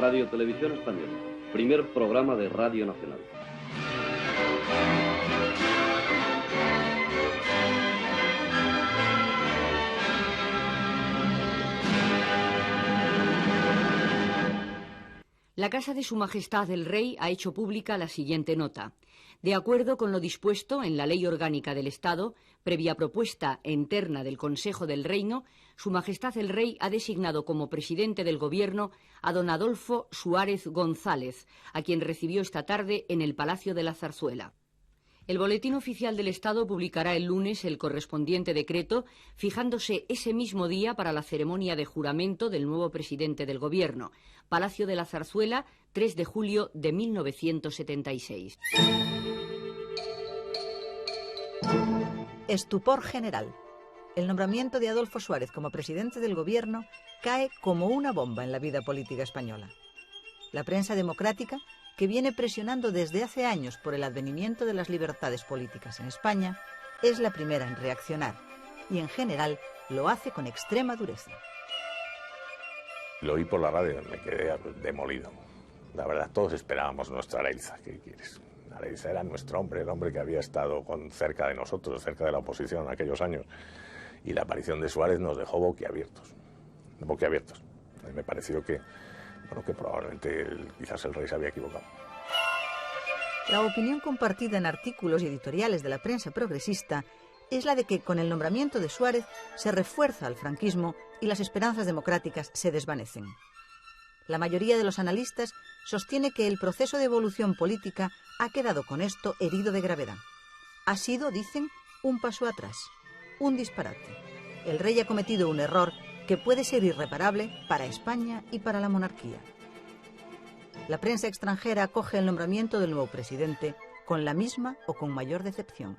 Radio Televisión Española, primer programa de Radio Nacional. La Casa de Su Majestad el Rey ha hecho pública la siguiente nota. De acuerdo con lo dispuesto en la Ley Orgánica del Estado, previa propuesta interna del Consejo del Reino, Su Majestad el Rey ha designado como presidente del Gobierno a don Adolfo Suárez González, a quien recibió esta tarde en el Palacio de la Zarzuela. El Boletín Oficial del Estado publicará el lunes el correspondiente decreto, fijándose ese mismo día para la ceremonia de juramento del nuevo presidente del Gobierno. Palacio de la Zarzuela, 3 de julio de 1976. Estupor general. El nombramiento de Adolfo Suárez como presidente del Gobierno cae como una bomba en la vida política española. La prensa democrática, que viene presionando desde hace años por el advenimiento de las libertades políticas en España, es la primera en reaccionar y, en general, lo hace con extrema dureza. Lo oí por la radio, me quedé demolido. La verdad, todos esperábamos nuestra Areiza. ¿Qué quieres? Areiza era nuestro hombre, el hombre que había estado cerca de nosotros, cerca de la oposición en aquellos años. Y la aparición de Suárez nos dejó boquiabiertos. Boquiabiertos. A mí me pareció que probablemente quizás el rey se había equivocado. La opinión compartida en artículos y editoriales de la prensa progresista es la de que con el nombramiento de Suárez se refuerza al franquismo y las esperanzas democráticas se desvanecen. La mayoría de los analistas sostiene que el proceso de evolución política ha quedado con esto herido de gravedad. Ha sido, dicen, un paso atrás, un disparate. El rey ha cometido un error que puede ser irreparable para España y para la monarquía. La prensa extranjera acoge el nombramiento del nuevo presidente con la misma o con mayor decepción.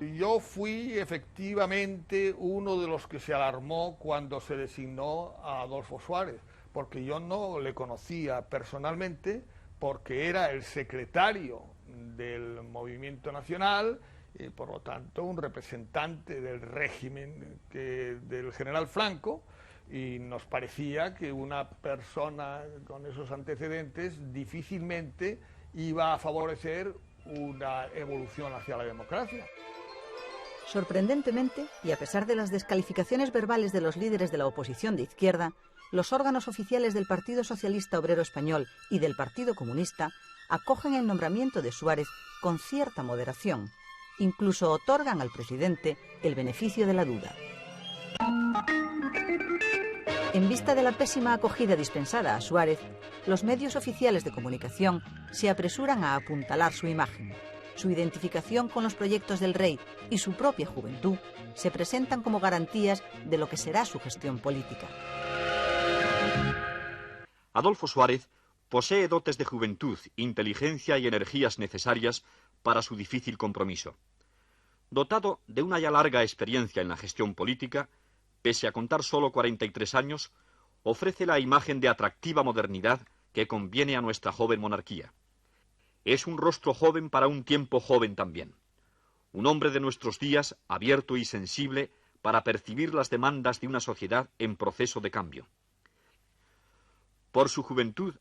Yo fui efectivamente uno de los que se alarmó cuando se designó a Adolfo Suárez, porque yo no le conocía personalmente, porque era el secretario del Movimiento Nacional, y por lo tanto un representante del régimen del general Franco, y nos parecía que una persona con esos antecedentes difícilmente iba a favorecer una evolución hacia la democracia. Sorprendentemente, y a pesar de las descalificaciones verbales de los líderes de la oposición de izquierda, los órganos oficiales del Partido Socialista Obrero Español y del Partido Comunista acogen el nombramiento de Suárez con cierta moderación. Incluso otorgan al presidente el beneficio de la duda. En vista de la pésima acogida dispensada a Suárez, los medios oficiales de comunicación se apresuran a apuntalar su imagen. Su identificación con los proyectos del rey y su propia juventud se presentan como garantías de lo que será su gestión política. Adolfo Suárez posee dotes de juventud, inteligencia y energías necesarias para su difícil compromiso. Dotado de una ya larga experiencia en la gestión política, pese a contar solo 43 años, ofrece la imagen de atractiva modernidad que conviene a nuestra joven monarquía. Es un rostro joven para un tiempo joven también. Un hombre de nuestros días abierto y sensible para percibir las demandas de una sociedad en proceso de cambio. Por su juventud,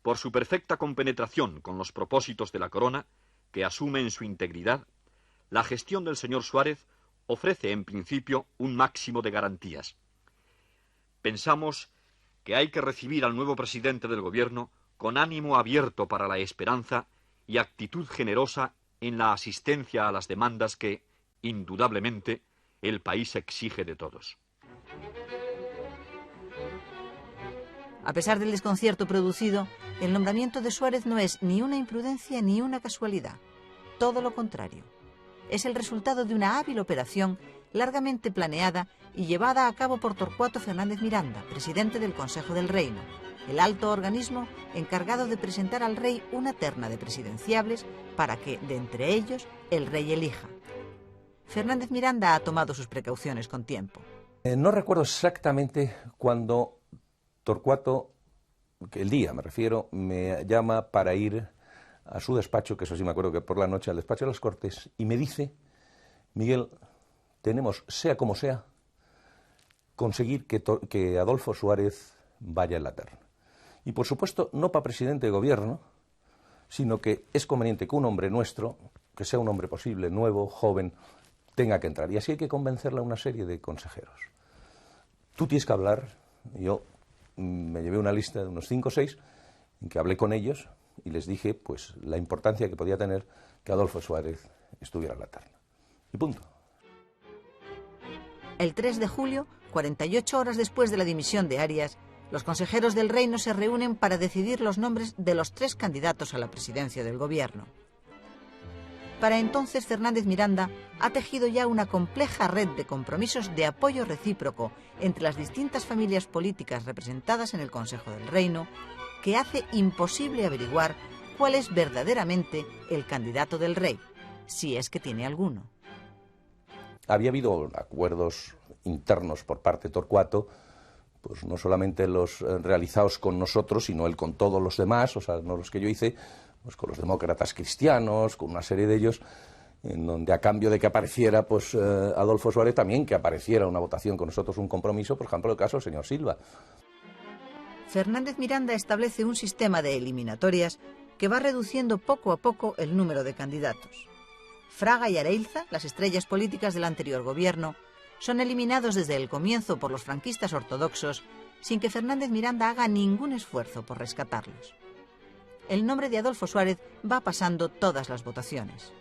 por su perfecta compenetración con los propósitos de la corona, que asume en su integridad, la gestión del señor Suárez ofrece en principio un máximo de garantías. Pensamos que hay que recibir al nuevo presidente del Gobierno con ánimo abierto para la esperanza y actitud generosa en la asistencia a las demandas que, indudablemente, el país exige de todos. A pesar del desconcierto producido, el nombramiento de Suárez no es ni una imprudencia ni una casualidad. Todo lo contrario. Es el resultado de una hábil operación largamente planeada y llevada a cabo por Torcuato Fernández Miranda, presidente del Consejo del Reino, el alto organismo encargado de presentar al rey una terna de presidenciables para que, de entre ellos, el rey elija. Fernández Miranda ha tomado sus precauciones con tiempo. No recuerdo exactamente cuando Torcuato, que el día me refiero, me llama para ir a su despacho, que eso sí me acuerdo que por la noche al despacho de las Cortes, y me dice: Miguel, tenemos, sea como sea, conseguir que Adolfo Suárez vaya en la terna. Y por supuesto, no para presidente de gobierno, sino que es conveniente que un hombre nuestro, que sea un hombre posible, nuevo, joven, tenga que entrar. Y así hay que convencerle a una serie de consejeros. Tú tienes que hablar. Yo me llevé una lista de unos 5 o 6 en que hablé con ellos y les dije pues la importancia que podía tener que Adolfo Suárez estuviera en la terna. Y punto. El 3 de julio, 48 horas después de la dimisión de Arias, los consejeros del Reino se reúnen para decidir los nombres de los 3 candidatos a la presidencia del gobierno. Para entonces, Fernández Miranda ha tejido ya una compleja red de compromisos de apoyo recíproco entre las distintas familias políticas representadas en el Consejo del Reino, que hace imposible averiguar cuál es verdaderamente el candidato del rey, si es que tiene alguno. Había habido acuerdos internos por parte de Torcuato, pues no solamente los realizados con nosotros, sino él con todos los demás, o sea, no los que yo hice, pues con los demócratas cristianos, con una serie de ellos, en donde a cambio de que apareciera pues Adolfo Suárez, también que apareciera una votación con nosotros, un compromiso, por ejemplo, el caso del señor Silva. Fernández Miranda establece un sistema de eliminatorias que va reduciendo poco a poco el número de candidatos. Fraga y Areilza, las estrellas políticas del anterior gobierno, son eliminados desde el comienzo por los franquistas ortodoxos, sin que Fernández Miranda haga ningún esfuerzo por rescatarlos. El nombre de Adolfo Suárez va pasando todas las votaciones.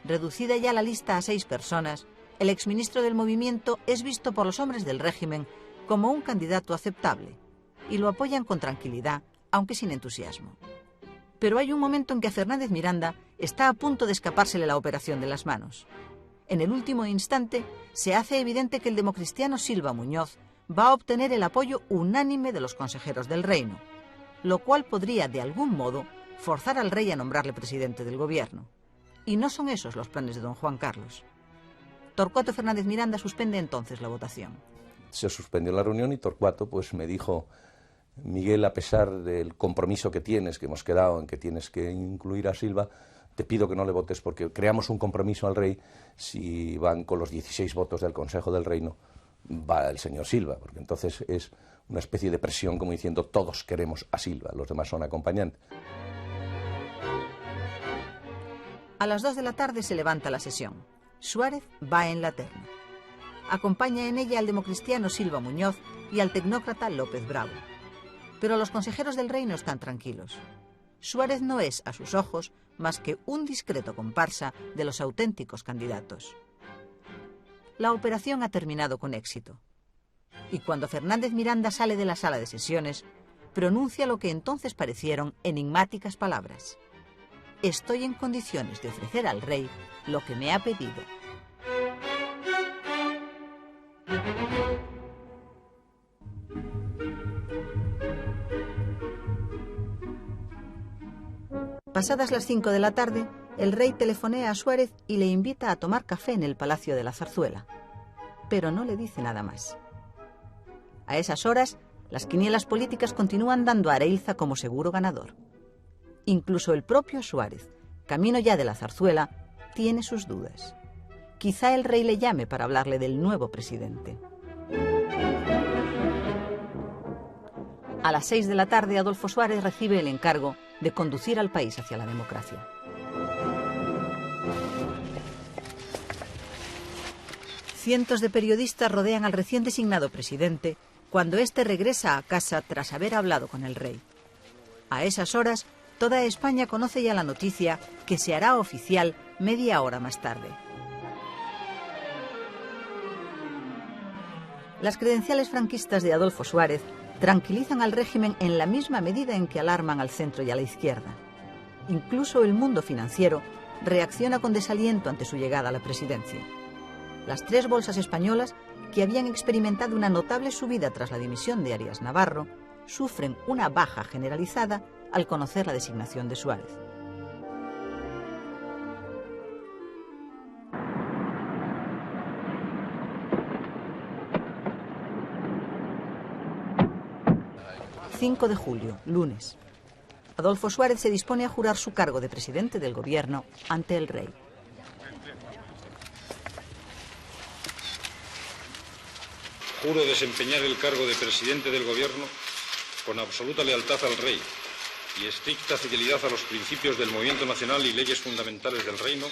Reducida ya la lista a 6 personas, el exministro del movimiento es visto por los hombres del régimen como un candidato aceptable, y lo apoyan con tranquilidad, aunque sin entusiasmo. Pero hay un momento en que a Fernández Miranda está a punto de escapársele la operación de las manos. En el último instante, se hace evidente que el democristiano Silva Muñoz va a obtener el apoyo unánime de los consejeros del Reino, lo cual podría, de algún modo, forzar al rey a nombrarle presidente del gobierno. Y no son esos los planes de don Juan Carlos. Torcuato Fernández Miranda suspende entonces la votación. Se suspendió la reunión y Torcuato pues me dijo: Miguel, a pesar del compromiso que tienes, que hemos quedado en que tienes que incluir a Silva, te pido que no le votes porque creamos un compromiso al rey. Si van con los 16 votos del Consejo del Reino, va el señor Silva, porque entonces es una especie de presión como diciendo todos queremos a Silva, los demás son acompañantes. A las 2 de la tarde se levanta la sesión. Suárez va en la terna. Acompaña en ella al democristiano Silva Muñoz y al tecnócrata López Bravo. Pero los consejeros del Reino están tranquilos. Suárez no es, a sus ojos, más que un discreto comparsa de los auténticos candidatos. La operación ha terminado con éxito. Y cuando Fernández Miranda sale de la sala de sesiones, pronuncia lo que entonces parecieron enigmáticas palabras: estoy en condiciones de ofrecer al rey lo que me ha pedido. Pasadas las 5 de la tarde, el rey telefonea a Suárez y le invita a tomar café en el Palacio de la Zarzuela. Pero no le dice nada más. A esas horas, las quinielas políticas continúan dando a Areilza como seguro ganador. Incluso el propio Suárez, camino ya de la Zarzuela, tiene sus dudas. Quizá el rey le llame para hablarle del nuevo presidente. A las 6 de la tarde, Adolfo Suárez recibe el encargo de conducir al país hacia la democracia. Cientos de periodistas rodean al recién designado presidente cuando éste regresa a casa tras haber hablado con el rey. A esas horas, toda España conoce ya la noticia que se hará oficial media hora más tarde. Las credenciales franquistas de Adolfo Suárez tranquilizan al régimen en la misma medida en que alarman al centro y a la izquierda. Incluso el mundo financiero reacciona con desaliento ante su llegada a la presidencia. Las 3 bolsas españolas, que habían experimentado una notable subida tras la dimisión de Arias Navarro, sufren una baja generalizada al conocer la designación de Suárez. ...5 de julio, lunes. Adolfo Suárez se dispone a jurar su cargo de presidente del gobierno ante el rey. Juro desempeñar el cargo de presidente del Gobierno con absoluta lealtad al Rey y estricta fidelidad a los principios del movimiento nacional y leyes fundamentales del Reino,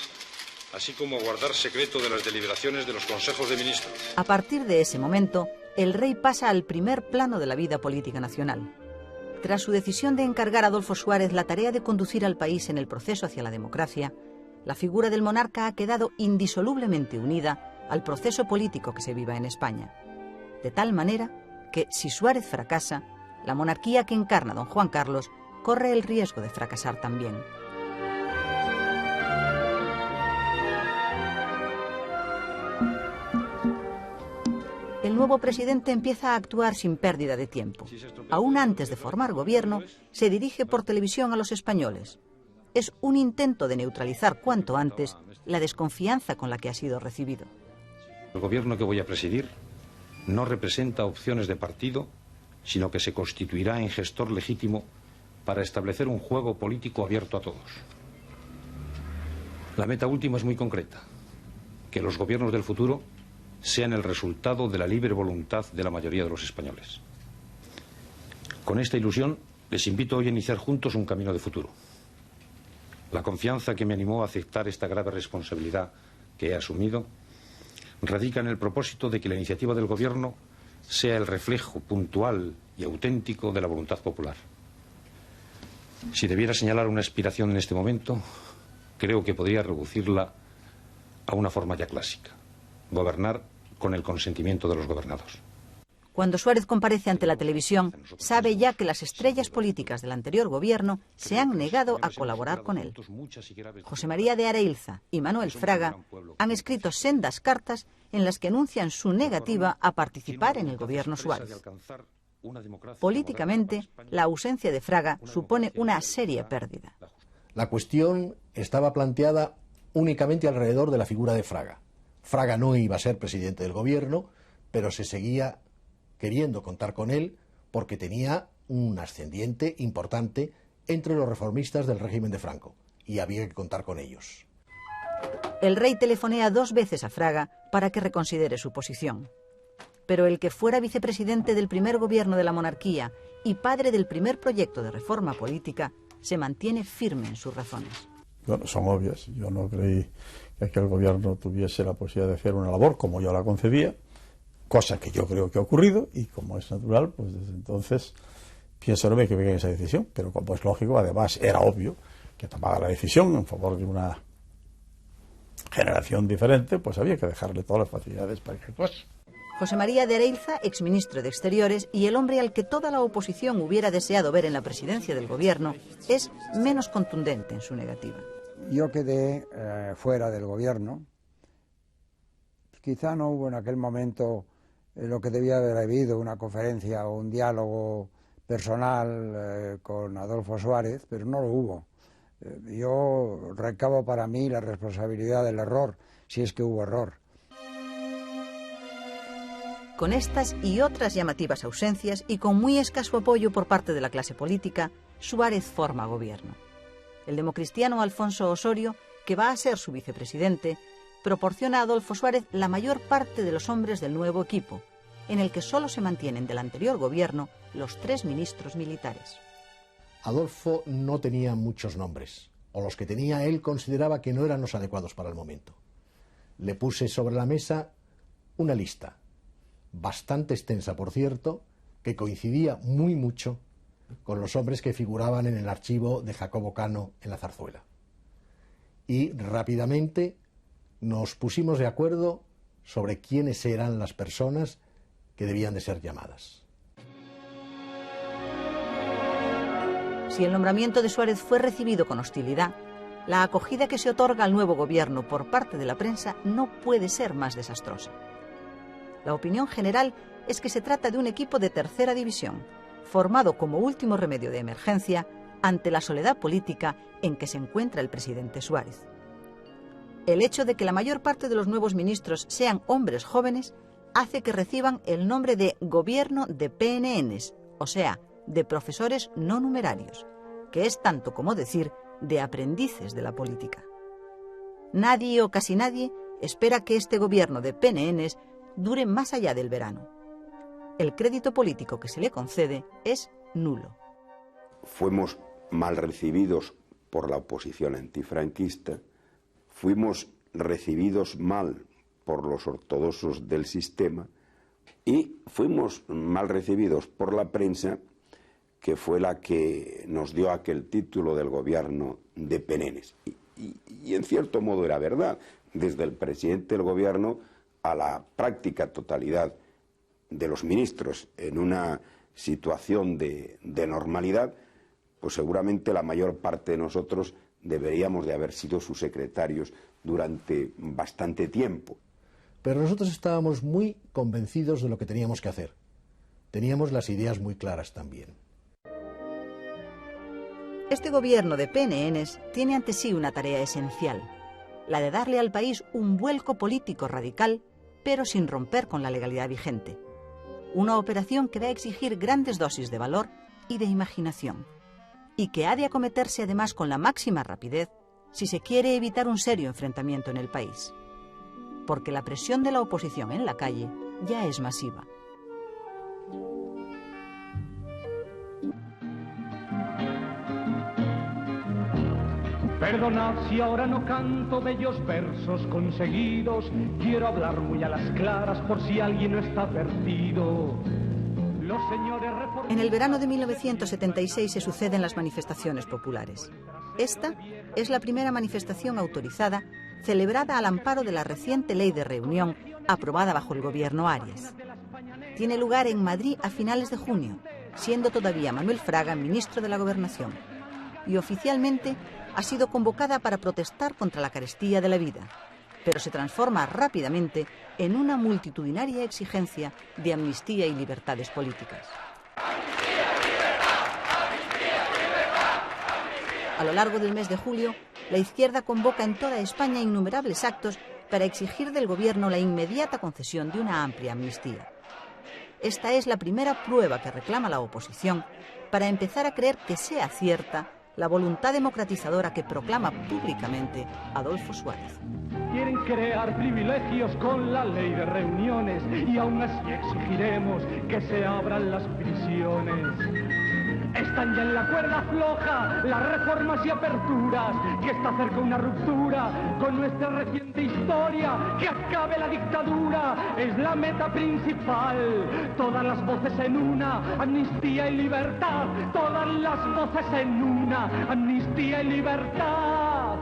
así como guardar secreto de las deliberaciones de los consejos de ministros. A partir de ese momento, el rey pasa al primer plano de la vida política nacional. Tras su decisión de encargar a Adolfo Suárez la tarea de conducir al país en el proceso hacia la democracia, la figura del monarca ha quedado indisolublemente unida al proceso político que se viva en España. De tal manera que, si Suárez fracasa, la monarquía que encarna don Juan Carlos corre el riesgo de fracasar también. El nuevo presidente empieza a actuar sin pérdida de tiempo. Aún antes de formar gobierno, se dirige por televisión a los españoles. Es un intento de neutralizar cuanto antes la desconfianza con la que ha sido recibido. El gobierno que voy a presidir no representa opciones de partido, sino que se constituirá en gestor legítimo para establecer un juego político abierto a todos. La meta última es muy concreta: que los gobiernos del futuro sean el resultado de la libre voluntad de la mayoría de los españoles. Con esta ilusión, les invito hoy a iniciar juntos un camino de futuro. La confianza que me animó a aceptar esta grave responsabilidad que he asumido radica en el propósito de que la iniciativa del Gobierno sea el reflejo puntual y auténtico de la voluntad popular. Si debiera señalar una aspiración en este momento, creo que podría reducirla a una forma ya clásica: gobernar con el consentimiento de los gobernados. Cuando Suárez comparece ante la televisión, sabe ya que las estrellas políticas del anterior gobierno se han negado a colaborar con él. José María de Areilza y Manuel Fraga han escrito sendas cartas en las que anuncian su negativa a participar en el gobierno Suárez. Políticamente, la ausencia de Fraga supone una seria pérdida. La cuestión estaba planteada únicamente alrededor de la figura de Fraga. Fraga no iba a ser presidente del gobierno, pero se seguía queriendo contar con él porque tenía un ascendiente importante entre los reformistas del régimen de Franco y había que contar con ellos. El rey telefonea 2 veces a Fraga para que reconsidere su posición. Pero el que fuera vicepresidente del primer gobierno de la monarquía y padre del primer proyecto de reforma política se mantiene firme en sus razones. Bueno, son obvias. Yo no creí que aquel gobierno tuviese la posibilidad de hacer una labor como yo la concebía, cosa que yo creo que ha ocurrido, y como es natural, pues desde entonces pienso no me equivoqué en esa decisión, pero como es lógico, además era obvio que tomaba la decisión en favor de una generación diferente, pues había que dejarle todas las facilidades para que actuase. José María de Areilza, exministro de Exteriores y el hombre al que toda la oposición hubiera deseado ver en la presidencia del gobierno, es menos contundente en su negativa. Yo quedé fuera del gobierno. Quizá no hubo en aquel momento lo que debía haber habido, una conferencia o un diálogo personal con Adolfo Suárez, pero no lo hubo. Yo recabo para mí la responsabilidad del error, si es que hubo error. Con estas y otras llamativas ausencias y con muy escaso apoyo por parte de la clase política, Suárez forma gobierno. El democristiano Alfonso Osorio, que va a ser su vicepresidente, proporciona a Adolfo Suárez la mayor parte de los hombres del nuevo equipo, en el que solo se mantienen del anterior gobierno los 3 ministros militares. Adolfo no tenía muchos nombres, o los que tenía él consideraba que no eran los adecuados para el momento. Le puse sobre la mesa una lista, bastante extensa por cierto, que coincidía muy mucho con los hombres que figuraban en el archivo de Jacobo Cano en la Zarzuela. Y rápidamente nos pusimos de acuerdo sobre quiénes eran las personas que debían de ser llamadas. Si el nombramiento de Suárez fue recibido con hostilidad, la acogida que se otorga al nuevo gobierno por parte de la prensa no puede ser más desastrosa. La opinión general es que se trata de un equipo de tercera división, formado como último remedio de emergencia ante la soledad política en que se encuentra el presidente Suárez. El hecho de que la mayor parte de los nuevos ministros sean hombres jóvenes hace que reciban el nombre de gobierno de PNNs, o sea, de profesores no numerarios, que es tanto como decir de aprendices de la política. Nadie o casi nadie espera que este gobierno de PNNs dure más allá del verano. el crédito político que se le concede es nulo. Fuimos mal recibidos por la oposición antifranquista, fuimos recibidos mal por los ortodoxos del sistema y fuimos mal recibidos por la prensa, que fue la que nos dio aquel título del gobierno de Penenes. Y en cierto modo era verdad, desde el presidente del gobierno a la práctica totalidad de los ministros en una situación de normalidad, pues seguramente la mayor parte de nosotros deberíamos de haber sido sus secretarios durante bastante tiempo. Pero nosotros estábamos muy convencidos de lo que teníamos que hacer. Teníamos las ideas muy claras también. Este gobierno de PNNs tiene ante sí una tarea esencial, la de darle al país un vuelco político radical, pero sin romper con la legalidad vigente. Una operación que va a exigir grandes dosis de valor y de imaginación, y que ha de acometerse además con la máxima rapidez si se quiere evitar un serio enfrentamiento en el país. Porque la presión de la oposición en la calle ya es masiva. Perdonad si ahora no canto bellos versos conseguidos, quiero hablar muy a las claras por si alguien no está perdido. Los señores En el verano de 1976 se suceden las manifestaciones populares. Esta es la primera manifestación autorizada celebrada al amparo de la reciente Ley de Reunión aprobada bajo el gobierno Arias. Tiene lugar en Madrid a finales de junio, siendo todavía Manuel Fraga ministro de la Gobernación, y oficialmente ha sido convocada para protestar contra la carestía de la vida, pero se transforma rápidamente en una multitudinaria exigencia de amnistía y libertades políticas. A lo largo del mes de julio, la izquierda convoca en toda España innumerables actos para exigir del gobierno la inmediata concesión de una amplia amnistía. Esta es la primera prueba que reclama la oposición para empezar a creer que sea cierta la voluntad democratizadora que proclama públicamente Adolfo Suárez. Quieren crear privilegios con la ley de reuniones y aún así exigiremos que se abran las prisiones. Están ya en la cuerda floja las reformas y aperturas, que está cerca una ruptura con nuestra reciente historia, que acabe la dictadura, es la meta principal. Todas las voces en una, amnistía y libertad, todas las voces en una, amnistía y libertad.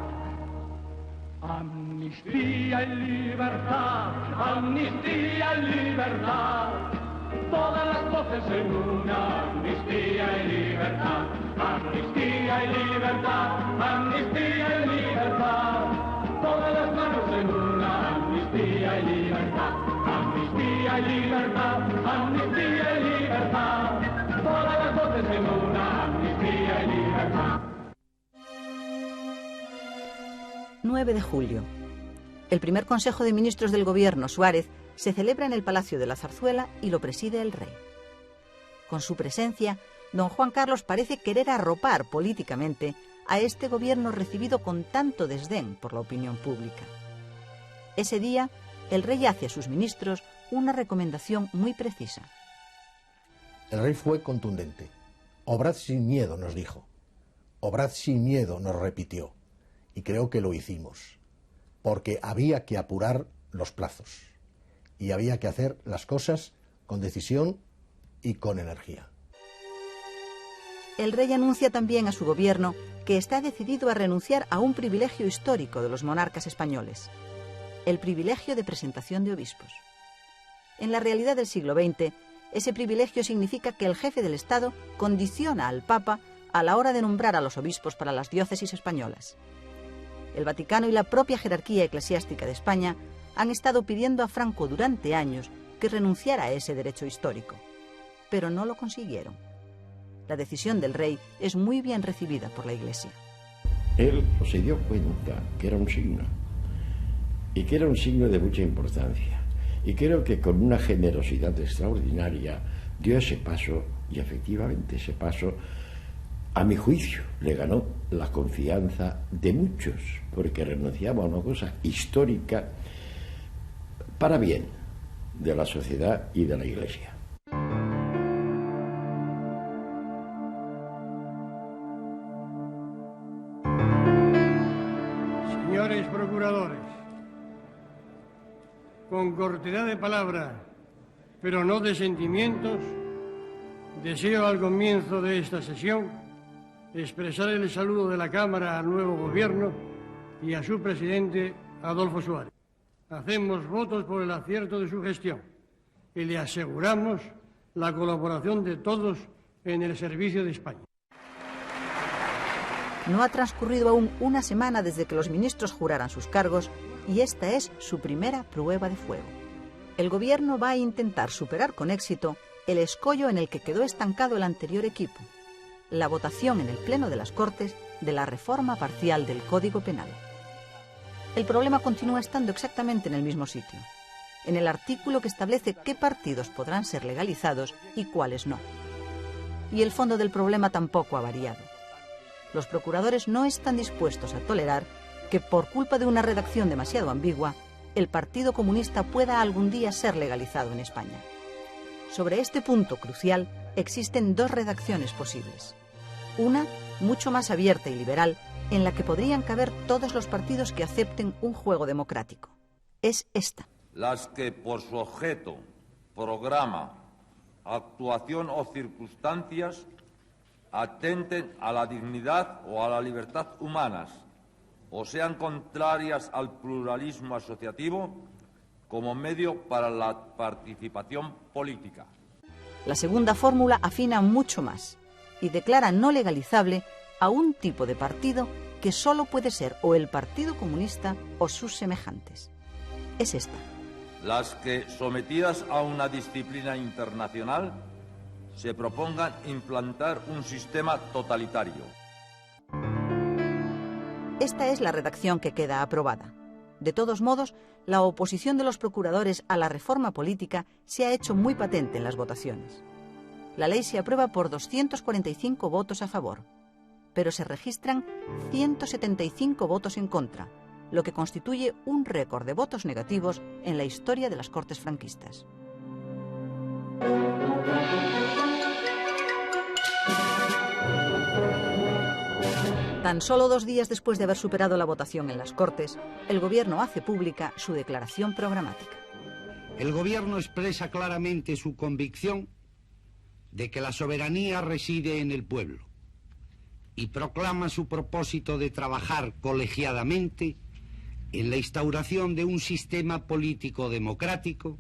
Amnistía y libertad, amnistía y libertad. Todas las voces en una, amnistía y libertad, amnistía y libertad, amnistía y libertad. Todas las manos en una, amnistía y libertad, amnistía y libertad, amnistía y libertad. Todas las voces en una, amnistía y libertad. 9 de julio. El primer Consejo de Ministros del Gobierno Suárez se celebra en el Palacio de la Zarzuela y lo preside el rey. Con su presencia, don Juan Carlos parece querer arropar políticamente a este gobierno recibido con tanto desdén por la opinión pública. Ese día, el rey hace a sus ministros una recomendación muy precisa. El rey fue contundente. Obrad sin miedo, nos dijo. Obrad sin miedo, nos repitió. Y creo que lo hicimos, porque había que apurar los plazos. Y había que hacer las cosas con decisión y con energía. El rey anuncia también a su gobierno que está decidido a renunciar a un privilegio histórico de los monarcas españoles, el privilegio de presentación de obispos. En la realidad del siglo XX, ese privilegio significa que el jefe del Estado condiciona al Papa a la hora de nombrar a los obispos para las diócesis españolas. El Vaticano y la propia jerarquía eclesiástica de España han estado pidiendo a Franco durante años que renunciara a ese derecho histórico, pero no lo consiguieron. La decisión del rey es muy bien recibida por la Iglesia. Él se dio cuenta que era un signo, y que era un signo de mucha importancia, y creo que con una generosidad extraordinaria dio ese paso, y efectivamente ese paso, a mi juicio, le ganó la confianza de muchos, porque renunciaba a una cosa histórica para bien de la sociedad y de la Iglesia. con cortedad de palabra, pero no de sentimientos, deseo al comienzo de esta sesión expresar el saludo de la Cámara al nuevo Gobierno y a su presidente, Adolfo Suárez. Hacemos votos por el acierto de su gestión y le aseguramos la colaboración de todos en el servicio de España. No ha transcurrido aún una semana desde que los ministros juraran sus cargos y esta es su primera prueba de fuego. El Gobierno va a intentar superar con éxito el escollo en el que quedó estancado el anterior equipo, la votación en el Pleno de las Cortes de la reforma parcial del Código Penal. El problema continúa estando exactamente en el mismo sitio, en el artículo que establece qué partidos podrán ser legalizados y cuáles no. Y el fondo del problema tampoco ha variado. Los procuradores no están dispuestos a tolerar que, por culpa de una redacción demasiado ambigua, el Partido Comunista pueda algún día ser legalizado en España. Sobre este punto crucial existen dos redacciones posibles. Una, mucho más abierta y liberal, en la que podrían caber todos los partidos que acepten un juego democrático. Es esta. Las que por su objeto, programa, actuación o circunstancias atenten a la dignidad o a la libertad humanas o sean contrarias al pluralismo asociativo como medio para la participación política. La segunda fórmula afina mucho más y declara no legalizable a un tipo de partido que solo puede ser o el Partido Comunista o sus semejantes. Es esta. Las que, sometidas a una disciplina internacional, se propongan implantar un sistema totalitario. Esta es la redacción que queda aprobada. De todos modos, la oposición de los procuradores a la reforma política se ha hecho muy patente en las votaciones. La ley se aprueba por 245 votos a favor, pero se registran 175 votos en contra, lo que constituye un récord de votos negativos en la historia de las Cortes franquistas. Tan solo 2 días después de haber superado la votación en las Cortes, el Gobierno hace pública su declaración programática. El Gobierno expresa claramente su convicción de que la soberanía reside en el pueblo y proclama su propósito de trabajar colegiadamente en la instauración de un sistema político democrático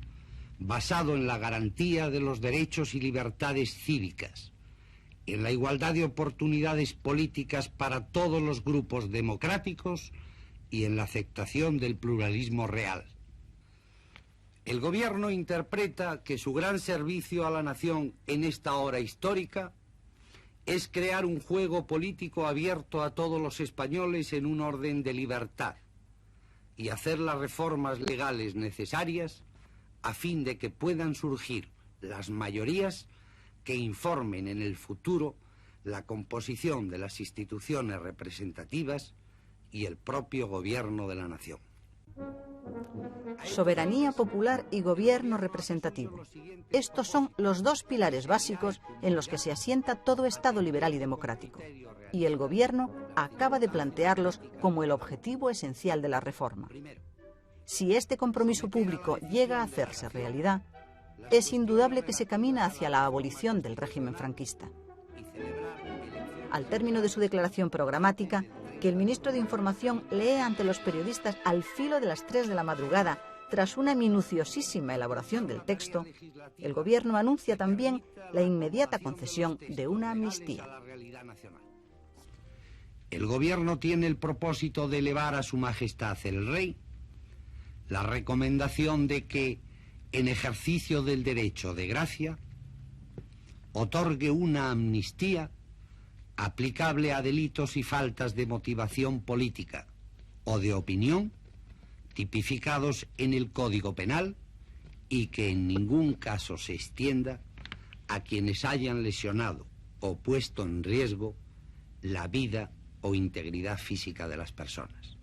basado en la garantía de los derechos y libertades cívicas, en la igualdad de oportunidades políticas para todos los grupos democráticos y en la aceptación del pluralismo real. El Gobierno interpreta que su gran servicio a la nación en esta hora histórica es crear un juego político abierto a todos los españoles en un orden de libertad y hacer las reformas legales necesarias a fin de que puedan surgir las mayorías que informen en el futuro la composición de las instituciones representativas y el propio gobierno de la nación. Soberanía popular y gobierno representativo. Estos son los dos pilares básicos en los que se asienta todo Estado liberal y democrático. Y el Gobierno acaba de plantearlos como el objetivo esencial de la reforma. Si este compromiso público llega a hacerse realidad, es indudable que se camina hacia la abolición del régimen franquista. Al término de su declaración programática, que el ministro de Información lee ante los periodistas al filo de las 3 de la madrugada, tras una minuciosísima elaboración del texto, el Gobierno anuncia también la inmediata concesión de una amnistía. El Gobierno tiene el propósito de elevar a Su Majestad el Rey la recomendación de que, en ejercicio del derecho de gracia, otorgue una amnistía aplicable a delitos y faltas de motivación política o de opinión tipificados en el Código Penal y que en ningún caso se extienda a quienes hayan lesionado o puesto en riesgo la vida o integridad física de las personas.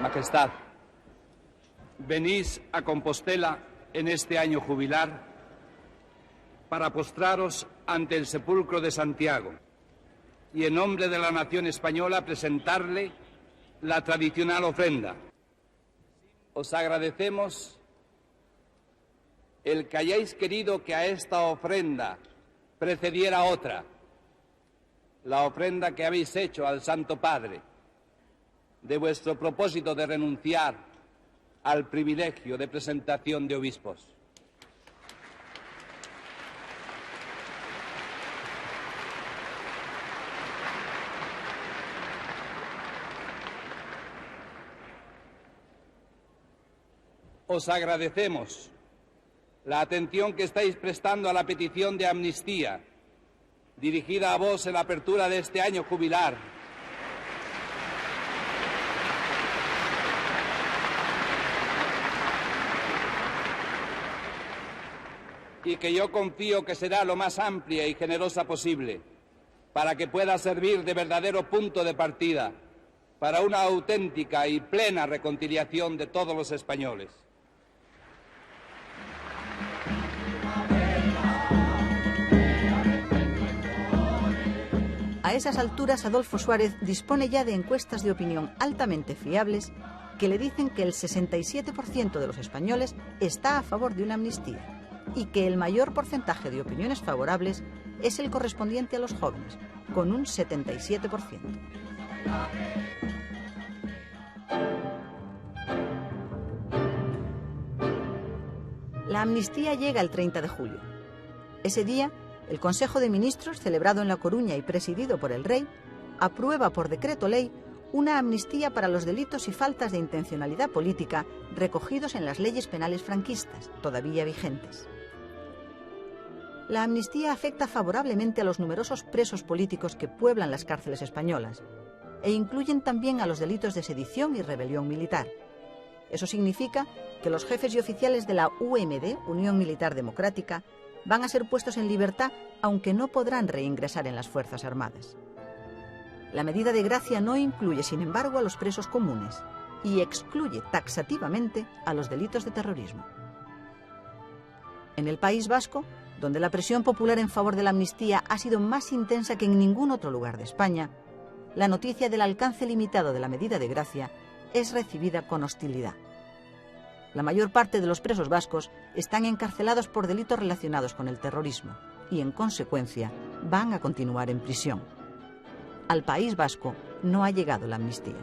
Majestad, venís a Compostela en este año jubilar para postraros ante el sepulcro de Santiago y en nombre de la nación española presentarle la tradicional ofrenda. Os agradecemos el que hayáis querido que a esta ofrenda precediera otra, la ofrenda que habéis hecho al Santo Padre, de vuestro propósito de renunciar al privilegio de presentación de obispos. Os agradecemos la atención que estáis prestando a la petición de amnistía dirigida a vos en la apertura de este año jubilar. Y que yo confío que será lo más amplia y generosa posible, para que pueda servir de verdadero punto de partida para una auténtica y plena reconciliación de todos los españoles. A esas alturas, Adolfo Suárez dispone ya de encuestas de opinión altamente fiables que le dicen que el 67% de los españoles está a favor de una amnistía y que el mayor porcentaje de opiniones favorables es el correspondiente a los jóvenes, con un 77%. La amnistía llega el 30 de julio. Ese día, el Consejo de Ministros, celebrado en La Coruña y presidido por el Rey, aprueba por decreto ley una amnistía para los delitos y faltas de intencionalidad política recogidos en las leyes penales franquistas, todavía vigentes. La amnistía afecta favorablemente a los numerosos presos políticos que pueblan las cárceles españolas e incluyen también a los delitos de sedición y rebelión militar. Eso significa que los jefes y oficiales de la UMD, Unión Militar Democrática, van a ser puestos en libertad, aunque no podrán reingresar en las Fuerzas Armadas. La medida de gracia no incluye, sin embargo, a los presos comunes y excluye taxativamente a los delitos de terrorismo. En el País Vasco, donde la presión popular en favor de la amnistía ha sido más intensa que en ningún otro lugar de España, la noticia del alcance limitado de la medida de gracia es recibida con hostilidad. La mayor parte de los presos vascos están encarcelados por delitos relacionados con el terrorismo y, en consecuencia, van a continuar en prisión. Al País Vasco no ha llegado la amnistía.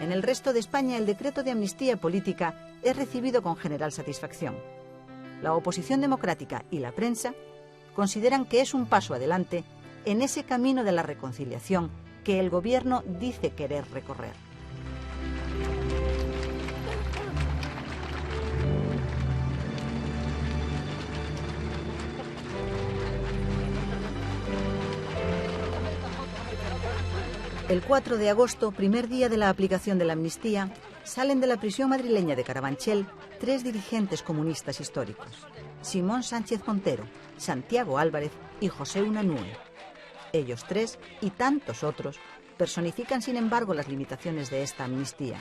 En el resto de España, el decreto de amnistía política es recibido con general satisfacción. La oposición democrática y la prensa consideran que es un paso adelante en ese camino de la reconciliación que el gobierno dice querer recorrer. El 4 de agosto, primer día de la aplicación de la amnistía, salen de la prisión madrileña de Carabanchel 3 dirigentes comunistas históricos: Simón Sánchez Montero, Santiago Álvarez y José Unanue. Ellos 3 y tantos otros personifican, sin embargo, las limitaciones de esta amnistía.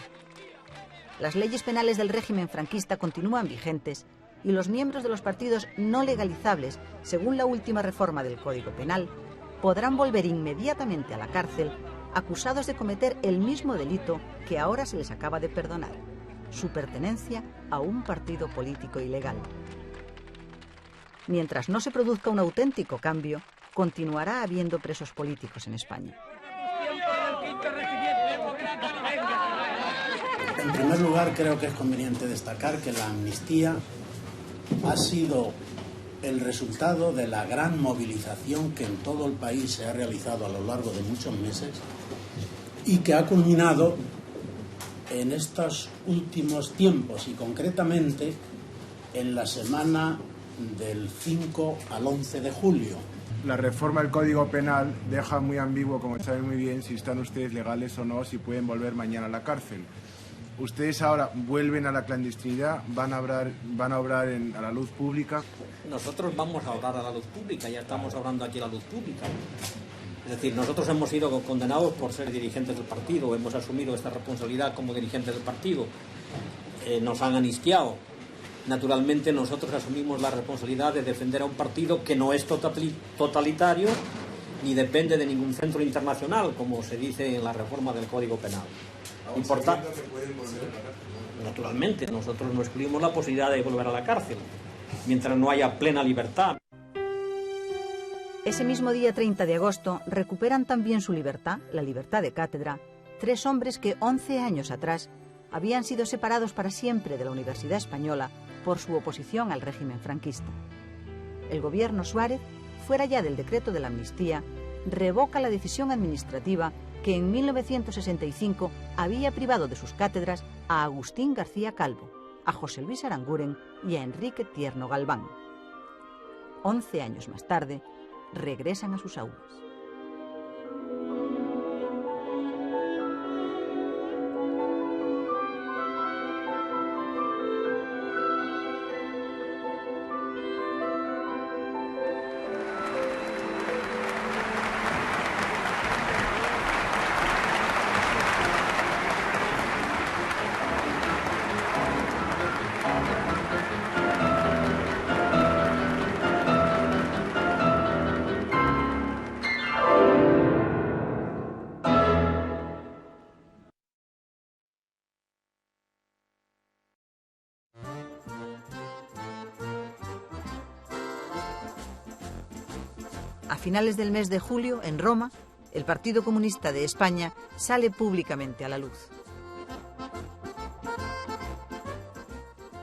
Las leyes penales del régimen franquista continúan vigentes y los miembros de los partidos no legalizables, según la última reforma del Código Penal, podrán volver inmediatamente a la cárcel acusados de cometer el mismo delito que ahora se les acaba de perdonar: su pertenencia a un partido político ilegal. Mientras no se produzca un auténtico cambio, continuará habiendo presos políticos en España. En primer lugar, creo que es conveniente destacar que la amnistía ha sido el resultado de la gran movilización que en todo el país se ha realizado a lo largo de muchos meses y que ha culminado en estos últimos tiempos y concretamente en la semana del 5 al 11 de julio. La reforma del Código Penal deja muy ambiguo, como saben muy bien, si están ustedes legales o no, si pueden volver mañana a la cárcel. Ustedes ahora vuelven a la clandestinidad, van a obrar a la luz pública. Nosotros vamos a obrar a la luz pública, ya estamos obrando aquí a la luz pública. Es decir, nosotros hemos sido condenados por ser dirigentes del partido, hemos asumido esta responsabilidad como dirigentes del partido. nos han anistiado. Naturalmente nosotros asumimos la responsabilidad de defender a un partido que no es totalitario ni depende de ningún centro internacional, como se dice en la reforma del Código Penal. Y por tanto, naturalmente, nosotros no excluimos la posibilidad de volver a la cárcel, mientras no haya plena libertad. Ese mismo día 30 de agosto recuperan también su libertad, la libertad de cátedra, 3 hombres que 11 años atrás habían sido separados para siempre de la Universidad Española por su oposición al régimen franquista. El gobierno Suárez, fuera ya del decreto de la amnistía, revoca la decisión administrativa que en 1965 había privado de sus cátedras a Agustín García Calvo, a José Luis Aranguren y a Enrique Tierno Galván. 11 años más tarde, regresan a sus aulas. A finales del mes de julio, en Roma, el Partido Comunista de España sale públicamente a la luz.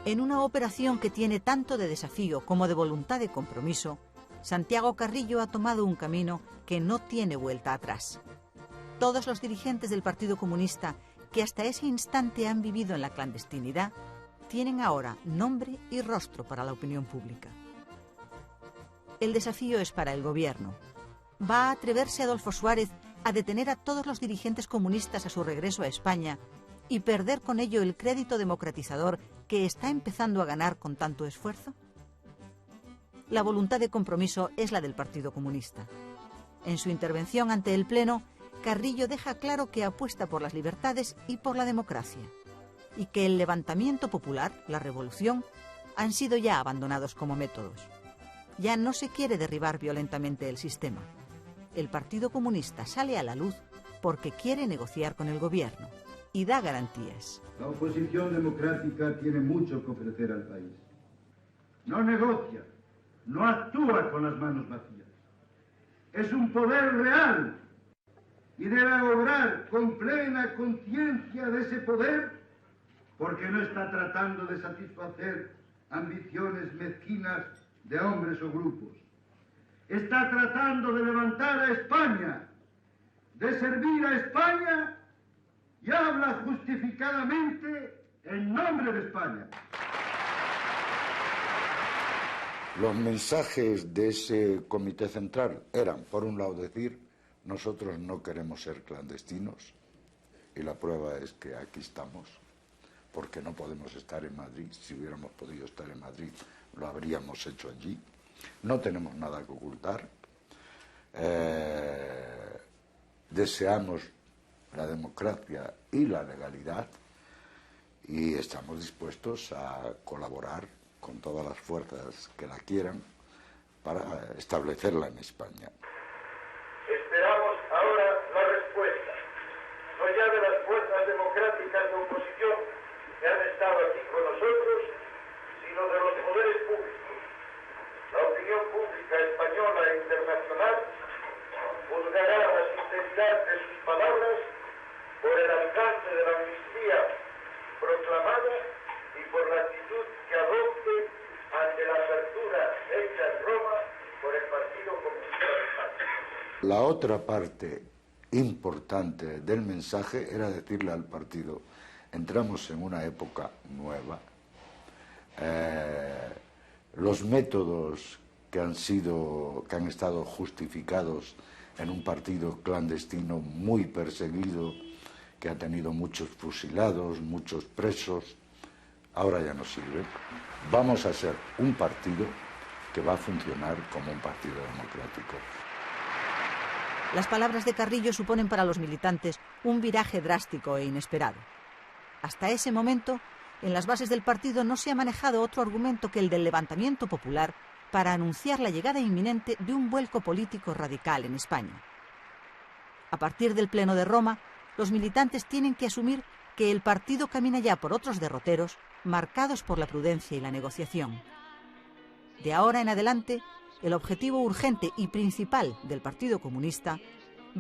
En una operación que tiene tanto de desafío como de voluntad de compromiso, Santiago Carrillo ha tomado un camino que no tiene vuelta atrás. Todos los dirigentes del Partido Comunista que hasta ese instante han vivido en la clandestinidad tienen ahora nombre y rostro para la opinión pública. El desafío es para el gobierno. ¿Va a atreverse Adolfo Suárez a detener a todos los dirigentes comunistas a su regreso a España y perder con ello el crédito democratizador que está empezando a ganar con tanto esfuerzo? La voluntad de compromiso es la del Partido Comunista. En su intervención ante el Pleno, Carrillo deja claro que apuesta por las libertades y por la democracia, y que el levantamiento popular, la revolución, han sido ya abandonados como métodos. Ya no se quiere derribar violentamente el sistema. El Partido Comunista sale a la luz porque quiere negociar con el gobierno y da garantías. La oposición democrática tiene mucho que ofrecer al país. No negocia, no actúa con las manos vacías. Es un poder real y debe obrar con plena conciencia de ese poder, porque no está tratando de satisfacer ambiciones mezquinas de hombres o grupos. Está tratando de levantar a España, de servir a España, y habla justificadamente en nombre de España. Los mensajes de ese comité central eran, por un lado, decir: nosotros no queremos ser clandestinos, y la prueba es que aquí estamos, porque no podemos estar en Madrid. Si hubiéramos podido estar en Madrid, lo habríamos hecho allí. No tenemos nada que ocultar. Deseamos la democracia y la legalidad, y estamos dispuestos a colaborar con todas las fuerzas que la quieran para establecerla en España. Esperamos ahora la respuesta, no ya de las fuerzas democráticas de oposición que han estado aquí con nosotros, sino de los poderes públicos. La opinión pública española e internacional juzgará la sinceridad de sus palabras por el alcance de la amnistía proclamada y por la actitud que adopte ante la apertura hecha en Roma por el Partido Comunista de España. La otra parte importante del mensaje era decirle al partido: entramos en una época nueva. Los métodos que han estado justificados en un partido clandestino muy perseguido, que ha tenido muchos fusilados, muchos presos, ahora ya no sirven. Vamos a ser un partido que va a funcionar como un partido democrático. Las palabras de Carrillo suponen para los militantes un viraje drástico e inesperado. Hasta ese momento, En las bases del partido no se ha manejado otro argumento que el del levantamiento popular para anunciar la llegada inminente de un vuelco político radical en España. A partir del Pleno de Roma, los militantes tienen que asumir que el partido camina ya por otros derroteros marcados por la prudencia y la negociación. De ahora en adelante, el objetivo urgente y principal del Partido Comunista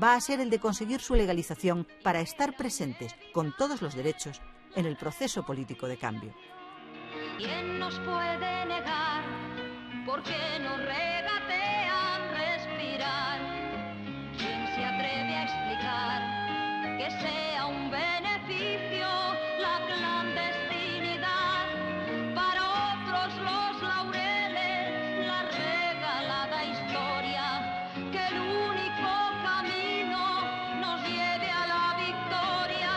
va a ser el de conseguir su legalización para estar presentes con todos los derechos en el proceso político de cambio. ¿Quién nos puede negar? ¿Por qué nos regatean respirar? ¿Quién se atreve a explicar que sea un beneficio la clandestinidad? Para otros los laureles, la regalada historia, que el único camino nos lleve a la victoria.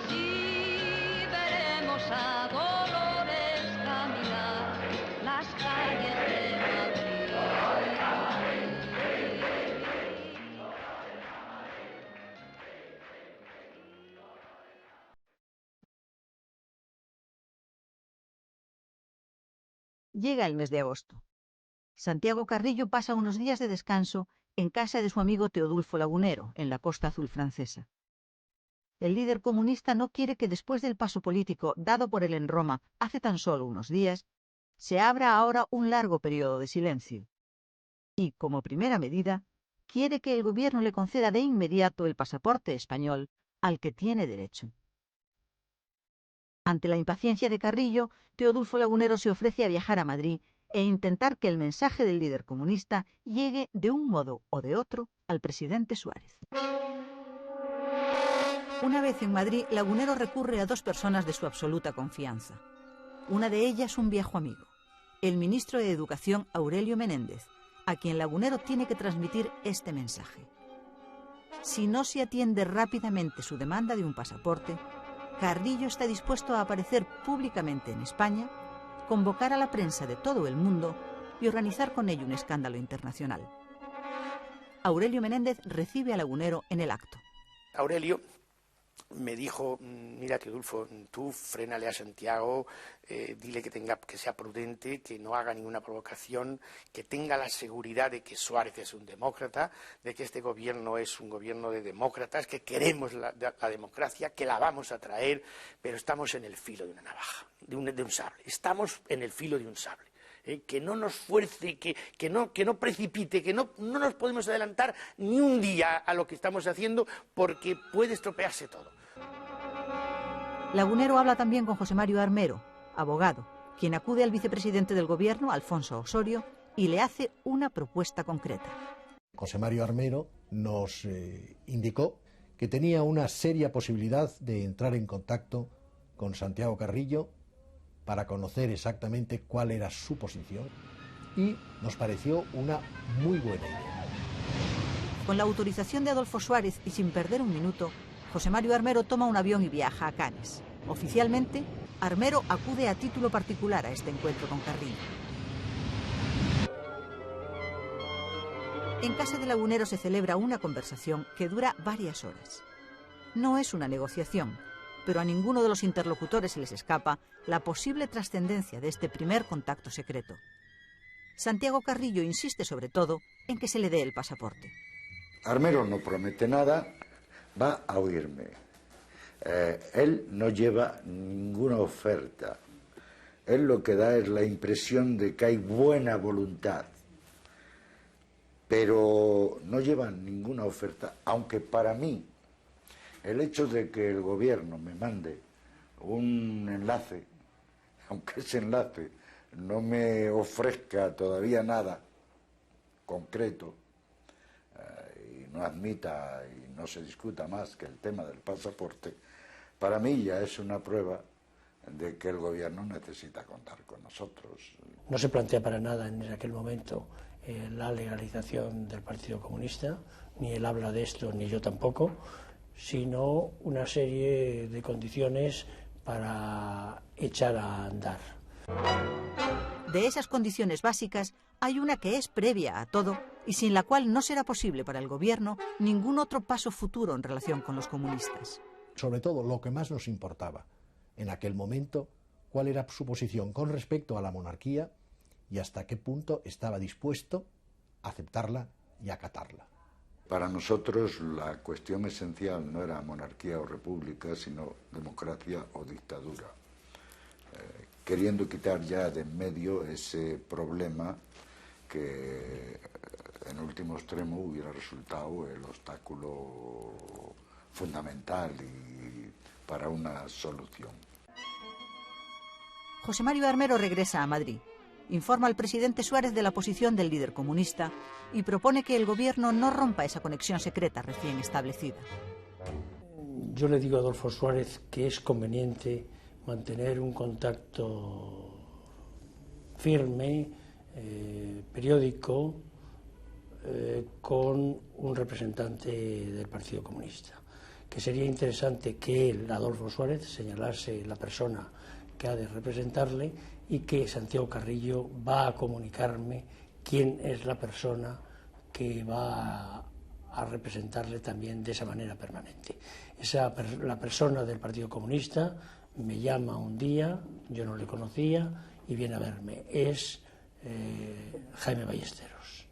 Sí, veremos a Dolores caminar las calles de Madrid. Llega el mes de agosto. Santiago Carrillo pasa unos días de descanso en casa de su amigo Teodulfo Lagunero, en la Costa Azul francesa. El líder comunista no quiere que después del paso político dado por él en Roma hace tan solo unos días, se abra ahora un largo periodo de silencio. Y, como primera medida, quiere que el gobierno le conceda de inmediato el pasaporte español al que tiene derecho. Ante la impaciencia de Carrillo, Teodulfo Lagunero se ofrece a viajar a Madrid e intentar que el mensaje del líder comunista llegue de un modo o de otro al presidente Suárez. Una vez en Madrid, Lagunero recurre a dos personas de su absoluta confianza. Una de ellas un viejo amigo, el ministro de Educación Aurelio Menéndez, a quien Lagunero tiene que transmitir este mensaje. Si no se atiende rápidamente su demanda de un pasaporte, Carrillo está dispuesto a aparecer públicamente en España, convocar a la prensa de todo el mundo y organizar con ello un escándalo internacional. Aurelio Menéndez recibe a Lagunero en el acto. Aurelio me dijo: mira, Teodulfo, tú frénale a Santiago, dile que sea prudente, que no haga ninguna provocación, que tenga la seguridad de que Suárez es un demócrata, de que este gobierno es un gobierno de demócratas, que queremos la democracia, que la vamos a traer, pero estamos en el filo de una navaja, de un sable. Estamos en el filo de un sable. Que no nos fuerce, que no precipite, que no nos podemos adelantar ni un día a lo que estamos haciendo, porque puede estropearse todo. Lagunero habla también con José Mario Armero, abogado, quien acude al vicepresidente del gobierno, Alfonso Osorio, y le hace una propuesta concreta. José Mario Armero nos indicó que tenía una seria posibilidad de entrar en contacto con Santiago Carrillo para conocer exactamente cuál era su posición, y nos pareció una muy buena idea. Con la autorización de Adolfo Suárez y sin perder un minuto, José Mario Armero toma un avión y viaja a Cannes. Oficialmente, Armero acude a título particular a este encuentro con Carrillo. En casa de Lagunero se celebra una conversación que dura varias horas. No es una negociación, pero a ninguno de los interlocutores se les escapa la posible trascendencia de este primer contacto secreto. Santiago Carrillo insiste sobre todo en que se le dé el pasaporte. Armero no promete nada, va a oírme. Él no lleva ninguna oferta. Él lo que da es la impresión de que hay buena voluntad, pero no lleva ninguna oferta, aunque para mí el hecho de que el gobierno me mande un enlace, aunque ese enlace no me ofrezca todavía nada concreto y no admita y no se discuta más que el tema del pasaporte, para mí ya es una prueba de que el gobierno necesita contar con nosotros. No se plantea para nada en aquel momento la legalización del Partido Comunista, ni él habla de esto, ni yo tampoco, sino una serie de condiciones para echar a andar. De esas condiciones básicas, hay una que es previa a todo y sin la cual no será posible para el gobierno ningún otro paso futuro en relación con los comunistas. Sobre todo, lo que más nos importaba en aquel momento cuál era su posición con respecto a la monarquía y hasta qué punto estaba dispuesto a aceptarla y acatarla. Para nosotros la cuestión esencial no era monarquía o república, sino democracia o dictadura, queriendo quitar ya de en medio ese problema que en último extremo hubiera resultado el obstáculo fundamental y para una solución. José Mario Armero regresa a Madrid, informa al presidente Suárez de la posición del líder comunista y propone que el gobierno no rompa esa conexión secreta recién establecida. Yo le digo a Adolfo Suárez que es conveniente mantener un contacto firme, periódico, con un representante del Partido Comunista, que sería interesante que él, Adolfo Suárez, señalase la persona que ha de representarle y que Santiago Carrillo va a comunicarme quién es la persona que va a representarle también de esa manera permanente. La persona del Partido Comunista me llama un día, yo no le conocía, y viene a verme. Es Jaime Ballesteros.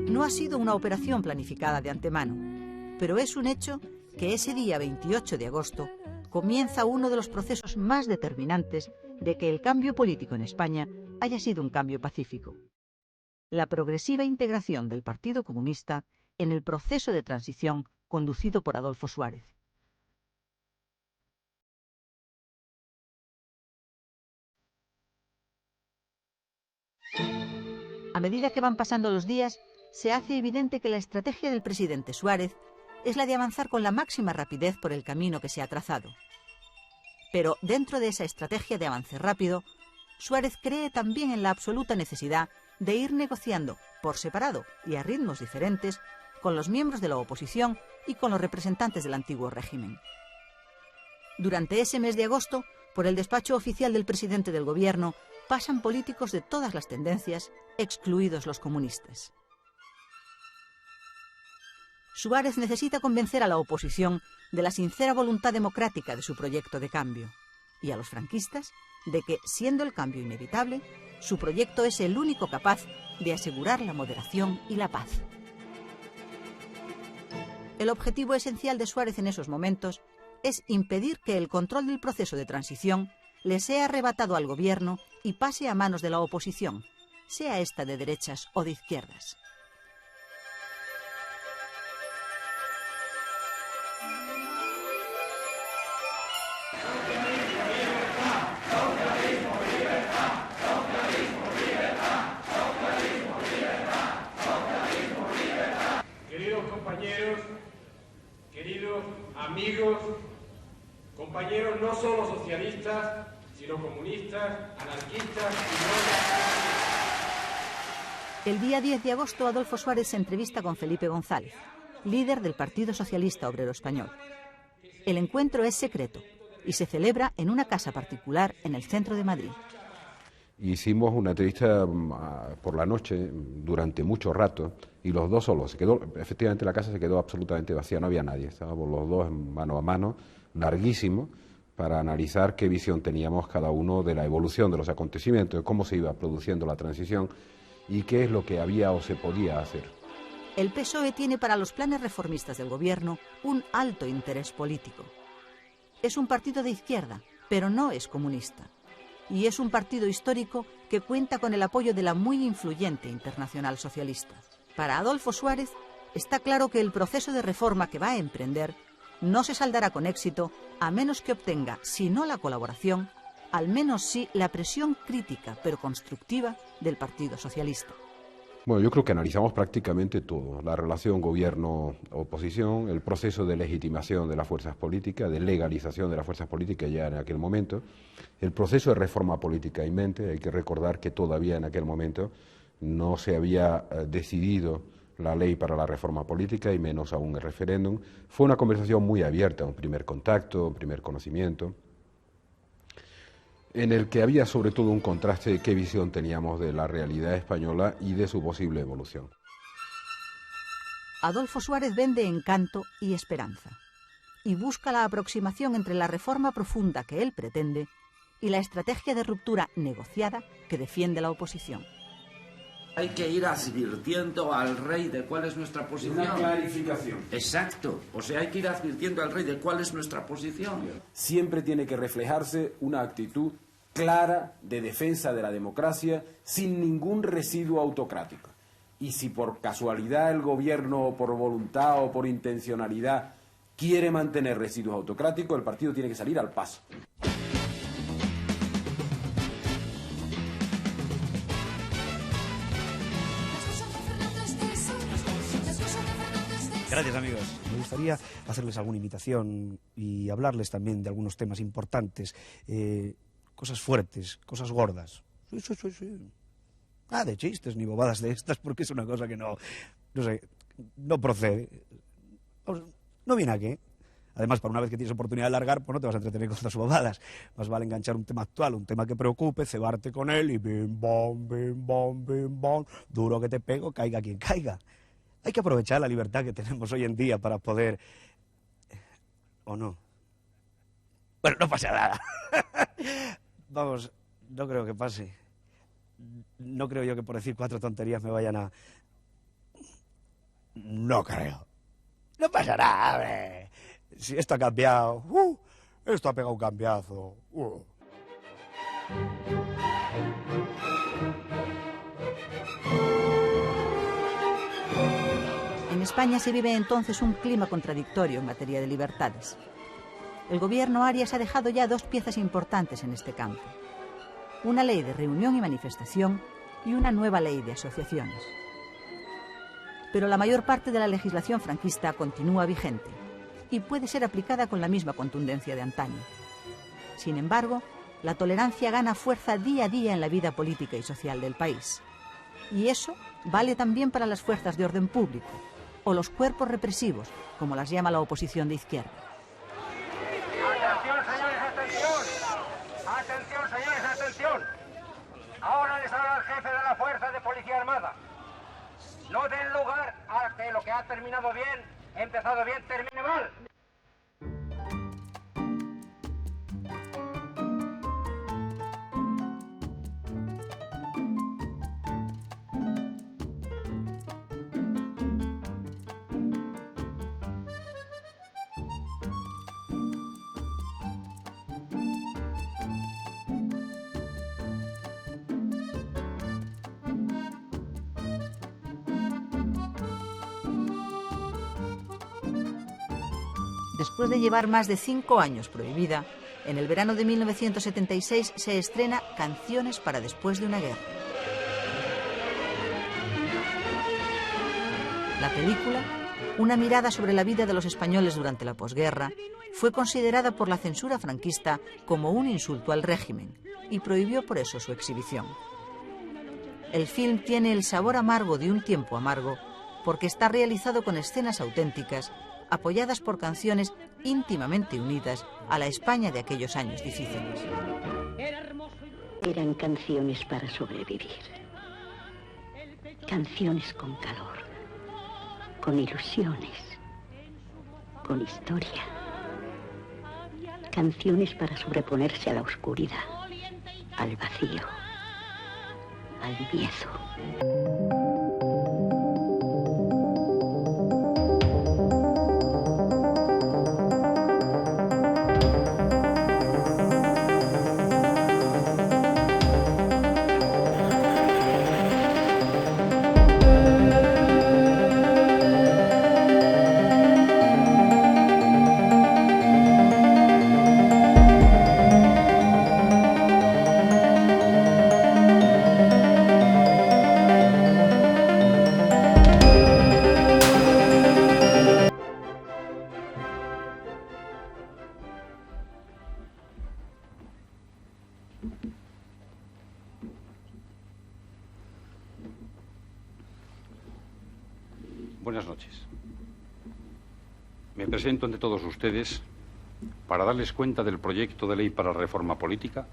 No ha sido una operación planificada de antemano, pero es un hecho que ese día 28 de agosto comienza uno de los procesos más determinantes de que el cambio político en España haya sido un cambio pacífico. La progresiva integración del Partido Comunista en el proceso de transición conducido por Adolfo Suárez. A medida que van pasando los días, se hace evidente que la estrategia del presidente Suárez es la de avanzar con la máxima rapidez por el camino que se ha trazado. Pero dentro de esa estrategia de avance rápido, Suárez cree también en la absoluta necesidad de ir negociando por separado y a ritmos diferentes con los miembros de la oposición y con los representantes del antiguo régimen. Durante ese mes de agosto, por el despacho oficial del presidente del gobierno, pasan políticos de todas las tendencias, excluidos los comunistas. Suárez necesita convencer a la oposición de la sincera voluntad democrática de su proyecto de cambio y a los franquistas de que, siendo el cambio inevitable, su proyecto es el único capaz de asegurar la moderación y la paz. El objetivo esencial de Suárez en esos momentos es impedir que el control del proceso de transición le sea arrebatado al gobierno y pase a manos de la oposición, sea esta de derechas o de izquierdas. Queridos amigos, compañeros no solo socialistas, sino comunistas, anarquistas y El día 10 de agosto, Adolfo Suárez se entrevista con Felipe González, líder del Partido Socialista Obrero Español. El encuentro es secreto y se celebra en una casa particular en el centro de Madrid. Hicimos una entrevista por la noche durante mucho rato y los dos solos. Efectivamente la casa se quedó absolutamente vacía, no había nadie. Estábamos los dos mano a mano, larguísimo, para analizar qué visión teníamos cada uno de la evolución de los acontecimientos, de cómo se iba produciendo la transición y qué es lo que había o se podía hacer. El PSOE tiene para los planes reformistas del gobierno un alto interés político. Es un partido de izquierda, pero no es comunista. Y es un partido histórico que cuenta con el apoyo de la muy influyente Internacional Socialista. Para Adolfo Suárez, está claro que el proceso de reforma que va a emprender no se saldará con éxito a menos que obtenga, si no la colaboración, al menos sí la presión crítica pero constructiva del Partido Socialista. Bueno, yo creo que analizamos prácticamente todo, la relación gobierno-oposición, el proceso de legitimación de las fuerzas políticas, de legalización de las fuerzas políticas ya en aquel momento, el proceso de reforma política en mente. Hay que recordar que todavía en aquel momento no se había decidido la ley para la reforma política y menos aún el referéndum. Fue una conversación muy abierta, un primer contacto, un primer conocimiento, en el que había sobre todo un contraste de qué visión teníamos de la realidad española y de su posible evolución. Adolfo Suárez vende encanto y esperanza. y busca la aproximación entre la reforma profunda que él pretende y la estrategia de ruptura negociada que defiende la oposición. Hay que ir advirtiendo al rey de cuál es nuestra posición. Una clarificación. Exacto. O sea, hay que ir advirtiendo al rey de cuál es nuestra posición. Siempre tiene que reflejarse una actitud clara de defensa de la democracia sin ningún residuo autocrático. Y si por casualidad el gobierno, por voluntad o por intencionalidad, quiere mantener residuos autocráticos, el partido tiene que salir al paso. Gracias, amigos. Me gustaría hacerles alguna invitación y hablarles también de algunos temas importantes, cosas fuertes, cosas gordas. Sí. Nada de chistes ni bobadas de estas, porque es una cosa que no sé, no procede. No viene a qué. Además, para una vez que tienes oportunidad de largar, pues no te vas a entretener con estas bobadas. Más vale enganchar un tema actual, un tema que preocupe, cebarte con él y bim, bom, duro que te pego, caiga quien caiga. Hay que aprovechar la libertad que tenemos hoy en día para poder... ¿O no? Bueno, no pasa nada. Vamos, no creo que pase. No creo yo que por decir 4 tonterías me vayan a... No creo. No pasa nada, hombre. Si esto ha cambiado... esto ha pegado un cambiazo. En España se vive entonces un clima contradictorio en materia de libertades. El gobierno Arias ha dejado ya 2 piezas importantes en este campo: una ley de reunión y manifestación y una nueva ley de asociaciones. Pero la mayor parte de la legislación franquista continúa vigente y puede ser aplicada con la misma contundencia de antaño. Sin embargo, la tolerancia gana fuerza día a día en la vida política y social del país. Y eso vale también para las fuerzas de orden público, o los cuerpos represivos, como las llama la oposición de izquierda. Atención, señores, atención. Atención, señores, atención. Ahora les habla el jefe de la Fuerza de Policía Armada. No den lugar a que lo que ha terminado bien, empezado bien, termine mal. Después de llevar más de 5 años prohibida, en el verano de 1976 se estrena Canciones para después de una guerra. La película, una mirada sobre la vida de los españoles durante la posguerra, fue considerada por la censura franquista como un insulto al régimen y prohibió por eso su exhibición. El film tiene el sabor amargo de un tiempo amargo porque está realizado con escenas auténticas apoyadas por canciones íntimamente unidas a la España de aquellos años difíciles. Eran canciones para sobrevivir. Canciones con calor, con ilusiones, con historia. Canciones para sobreponerse a la oscuridad, al vacío, al miedo. Buenas noches. Me presento ante todos ustedes para darles cuenta del proyecto de ley para la reforma política,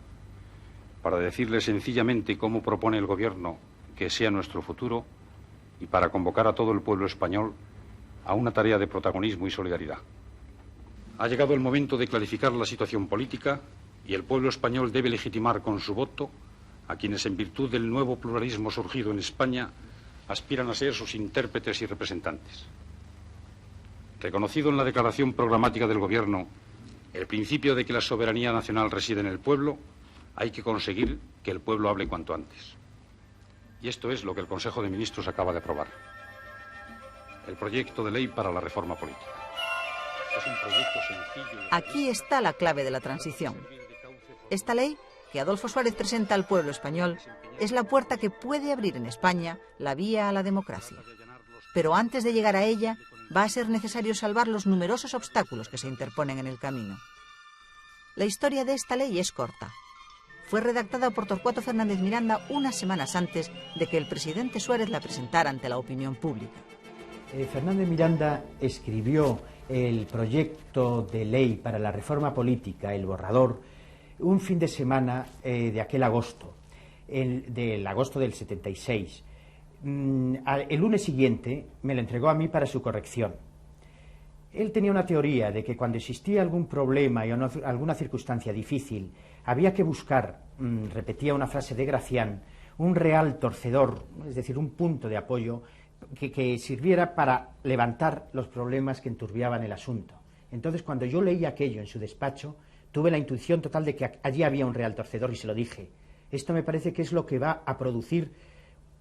para decirles sencillamente cómo propone el Gobierno que sea nuestro futuro y para convocar a todo el pueblo español a una tarea de protagonismo y solidaridad. Ha llegado el momento de clarificar la situación política y el pueblo español debe legitimar con su voto a quienes, en virtud del nuevo pluralismo surgido en España, aspiran a ser sus intérpretes y representantes. Reconocido en la declaración programática del Gobierno el principio de que la soberanía nacional reside en el pueblo, hay que conseguir que el pueblo hable cuanto antes. Y esto es lo que el Consejo de Ministros acaba de aprobar. El proyecto de ley para la reforma política. Es un proyecto sencillo. Aquí está la clave de la transición. Esta ley que Adolfo Suárez presenta al pueblo español es la puerta que puede abrir en España la vía a la democracia. Pero antes de llegar a ella, va a ser necesario salvar los numerosos obstáculos que se interponen en el camino. La historia de esta ley es corta. Fue redactada por Torcuato Fernández Miranda unas semanas antes de que el presidente Suárez la presentara ante la opinión pública. Fernández Miranda escribió el proyecto de ley para la reforma política, el borrador, un fin de semana de aquel agosto, del agosto del 76. El lunes siguiente me lo entregó a mí para su corrección. Él tenía una teoría de que cuando existía algún problema y alguna circunstancia difícil, había que buscar, repetía una frase de Gracián, un real torcedor, es decir, un punto de apoyo que sirviera para levantar los problemas que enturbiaban el asunto. Entonces, cuando yo leí aquello en su despacho, tuve la intuición total de que allí había un real torcedor y se lo dije. Esto me parece que es lo que va a producir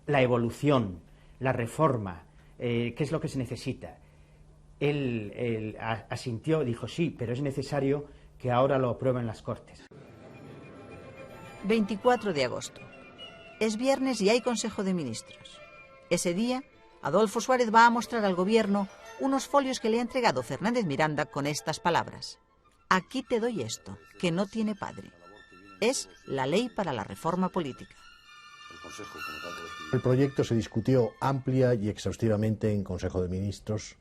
la evolución, la reforma, qué es lo que se necesita. Él asintió, dijo sí, pero es necesario que ahora lo aprueben las Cortes. 24 de agosto. Es viernes y hay Consejo de Ministros. Ese día, Adolfo Suárez va a mostrar al Gobierno unos folios que le ha entregado Fernández Miranda con estas palabras. Aquí te doy esto, que no tiene padre. Es la ley para la reforma política. El proyecto se discutió amplia y exhaustivamente en Consejo de Ministros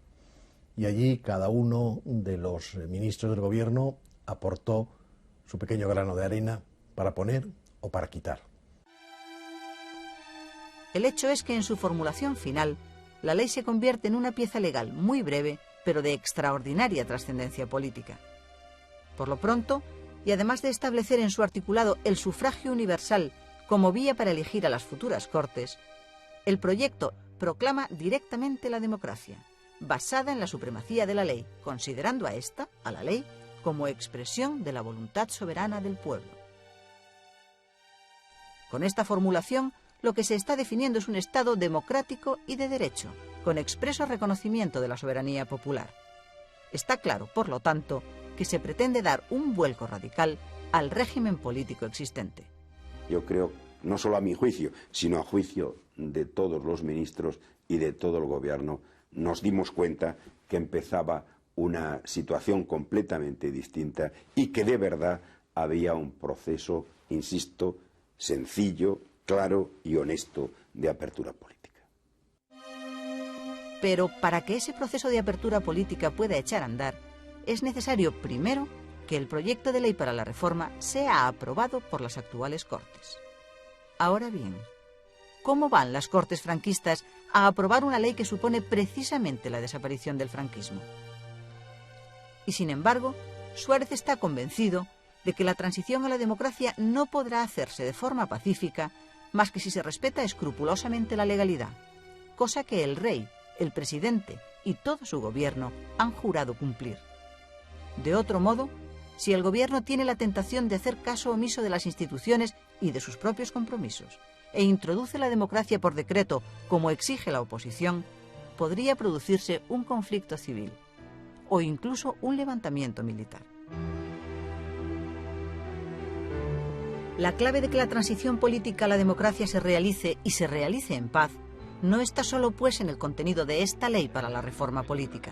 y allí cada uno de los ministros del Gobierno aportó su pequeño grano de arena para poner o para quitar. El hecho es que en su formulación final, la ley se convierte en una pieza legal muy breve, pero de extraordinaria trascendencia política. Por lo pronto, y además de establecer en su articulado el sufragio universal como vía para elegir a las futuras Cortes, el proyecto proclama directamente la democracia, basada en la supremacía de la ley, considerando a esta, a la ley, como expresión de la voluntad soberana del pueblo. Con esta formulación, lo que se está definiendo es un Estado democrático y de derecho, con expreso reconocimiento de la soberanía popular. Está claro, por lo tanto, que se pretende dar un vuelco radical al régimen político existente. Yo creo, no solo a mi juicio, sino a juicio de todos los ministros y de todo el Gobierno, nos dimos cuenta que empezaba una situación completamente distinta y que de verdad había un proceso, insisto, sencillo, claro y honesto de apertura política. Pero para que ese proceso de apertura política pueda echar a andar, es necesario primero que el proyecto de ley para la reforma sea aprobado por las actuales Cortes. Ahora bien, ¿cómo van las Cortes franquistas a aprobar una ley que supone precisamente la desaparición del franquismo? Y sin embargo, Suárez está convencido de que la transición a la democracia no podrá hacerse de forma pacífica más que si se respeta escrupulosamente la legalidad, cosa que el rey, el presidente y todo su gobierno han jurado cumplir. De otro modo, si el gobierno tiene la tentación de hacer caso omiso de las instituciones y de sus propios compromisos e introduce la democracia por decreto, como exige la oposición, podría producirse un conflicto civil o incluso un levantamiento militar. La clave de que la transición política a la democracia se realice y se realice en paz no está solo pues en el contenido de esta ley para la reforma política.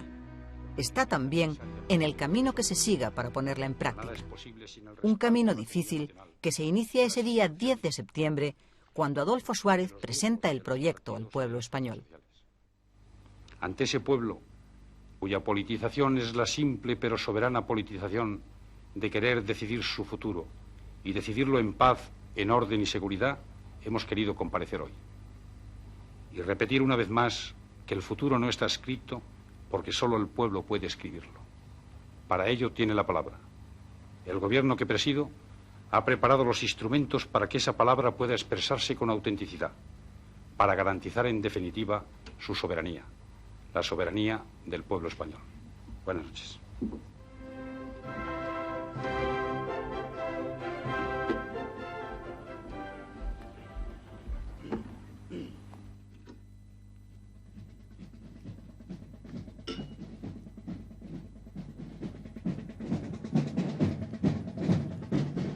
Está también en el camino que se siga para ponerla en práctica. Un camino difícil que se inicia ese día 10 de septiembre, cuando Adolfo Suárez presenta el proyecto al pueblo español. Ante ese pueblo, cuya politización es la simple pero soberana politización de querer decidir su futuro y decidirlo en paz, en orden y seguridad, hemos querido comparecer hoy. Y repetir una vez más que el futuro no está escrito porque solo el pueblo puede escribirlo. Para ello tiene la palabra. El gobierno que presido ha preparado los instrumentos para que esa palabra pueda expresarse con autenticidad, para garantizar en definitiva su soberanía, la soberanía del pueblo español. Buenas noches.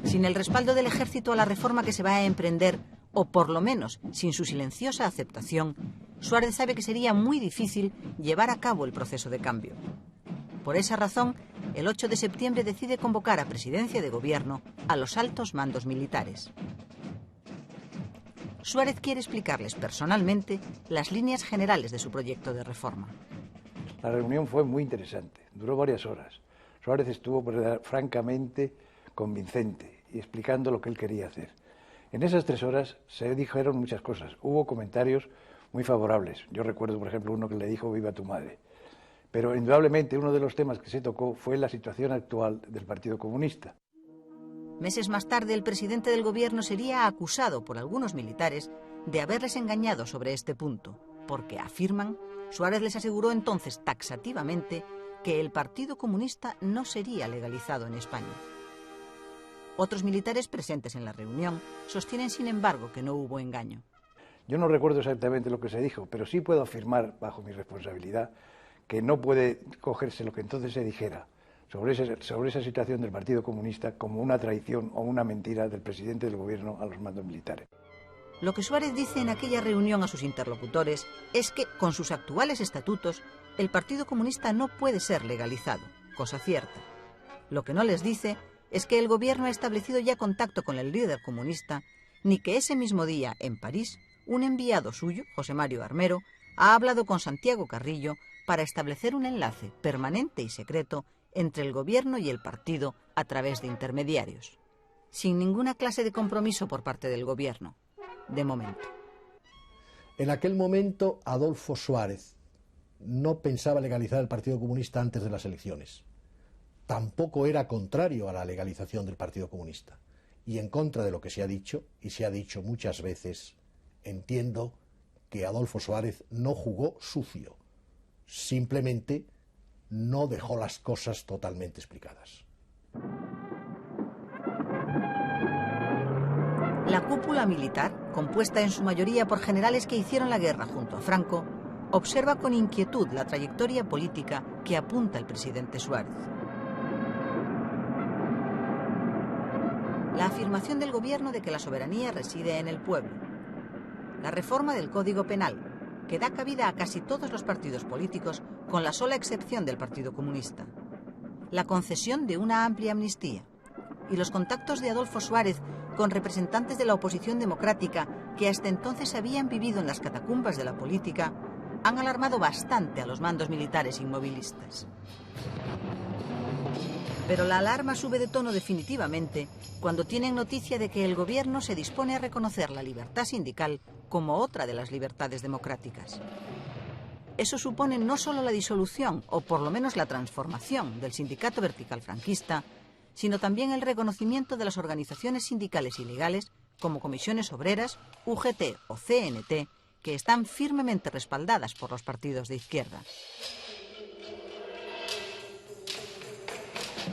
Sin el respaldo del ejército a la reforma que se va a emprender, o por lo menos sin su silenciosa aceptación, Suárez sabe que sería muy difícil llevar a cabo el proceso de cambio. Por esa razón, el 8 de septiembre decide convocar a presidencia de gobierno a los altos mandos militares. Suárez quiere explicarles personalmente las líneas generales de su proyecto de reforma. La reunión fue muy interesante, duró varias horas. Suárez estuvo francamente convincente y explicando lo que él quería hacer. En esas 3 horas se dijeron muchas cosas, hubo comentarios muy favorables. Yo recuerdo, por ejemplo, uno que le dijo "viva tu madre". Pero indudablemente uno de los temas que se tocó fue la situación actual del Partido Comunista. Meses más tarde, el presidente del gobierno sería acusado por algunos militares de haberles engañado sobre este punto, porque, afirman, Suárez les aseguró entonces taxativamente que el Partido Comunista no sería legalizado en España. Otros militares presentes en la reunión sostienen, sin embargo, que no hubo engaño. Yo no recuerdo exactamente lo que se dijo, pero sí puedo afirmar, bajo mi responsabilidad, que no puede cogerse lo que entonces se dijera sobre esa situación del Partido Comunista como una traición o una mentira del presidente del gobierno a los mandos militares. Lo que Suárez dice en aquella reunión a sus interlocutores es que, con sus actuales estatutos, el Partido Comunista no puede ser legalizado, cosa cierta. Lo que no les dice es que el gobierno ha establecido ya contacto con el líder comunista, ni que ese mismo día, en París, un enviado suyo, José Mario Armero, ha hablado con Santiago Carrillo para establecer un enlace permanente y secreto entre el gobierno y el partido a través de intermediarios, sin ninguna clase de compromiso por parte del gobierno, de momento. En aquel momento, Adolfo Suárez no pensaba legalizar el Partido Comunista antes de las elecciones. Tampoco era contrario a la legalización del Partido Comunista. Y en contra de lo que se ha dicho, y se ha dicho muchas veces, entiendo que Adolfo Suárez no jugó sucio. Simplemente no dejó las cosas totalmente explicadas. La cúpula militar, compuesta en su mayoría por generales que hicieron la guerra junto a Franco, observa con inquietud la trayectoria política que apunta el presidente Suárez. La afirmación del gobierno de que la soberanía reside en el pueblo. La reforma del Código Penal, que da cabida a casi todos los partidos políticos, con la sola excepción del Partido Comunista. La concesión de una amplia amnistía. Y los contactos de Adolfo Suárez con representantes de la oposición democrática que hasta entonces habían vivido en las catacumbas de la política han alarmado bastante a los mandos militares inmovilistas. Pero la alarma sube de tono definitivamente cuando tienen noticia de que el gobierno se dispone a reconocer la libertad sindical como otra de las libertades democráticas. Eso supone no solo la disolución, o por lo menos la transformación del sindicato vertical franquista, sino también el reconocimiento de las organizaciones sindicales ilegales, como comisiones obreras, UGT o CNT, que están firmemente respaldadas por los partidos de izquierda.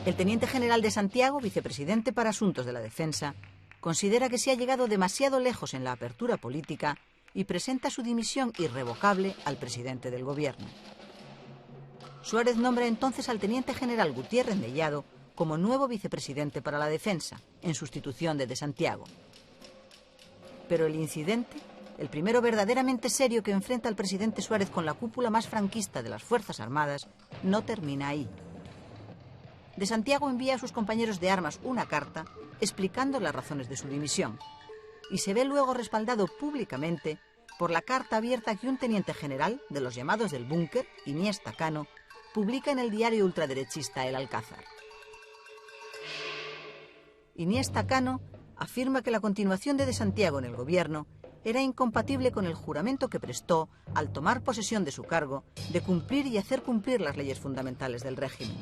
El teniente general de Santiago, vicepresidente para Asuntos de la Defensa, considera que se ha llegado demasiado lejos en la apertura política y presenta su dimisión irrevocable al presidente del gobierno. Suárez nombra entonces al teniente general Gutiérrez Mellado como nuevo vicepresidente para la Defensa, en sustitución de Santiago. Pero el incidente, el primero verdaderamente serio que enfrenta al presidente Suárez con la cúpula más franquista de las Fuerzas Armadas, no termina ahí. De Santiago envía a sus compañeros de armas una carta explicando las razones de su dimisión, y se ve luego respaldado públicamente por la carta abierta que un teniente general de los llamados del búnker, Iniesta Cano, publica en el diario ultraderechista El Alcázar. Iniesta Cano afirma que la continuación de Santiago en el gobierno era incompatible con el juramento que prestó al tomar posesión de su cargo de cumplir y hacer cumplir las leyes fundamentales del régimen.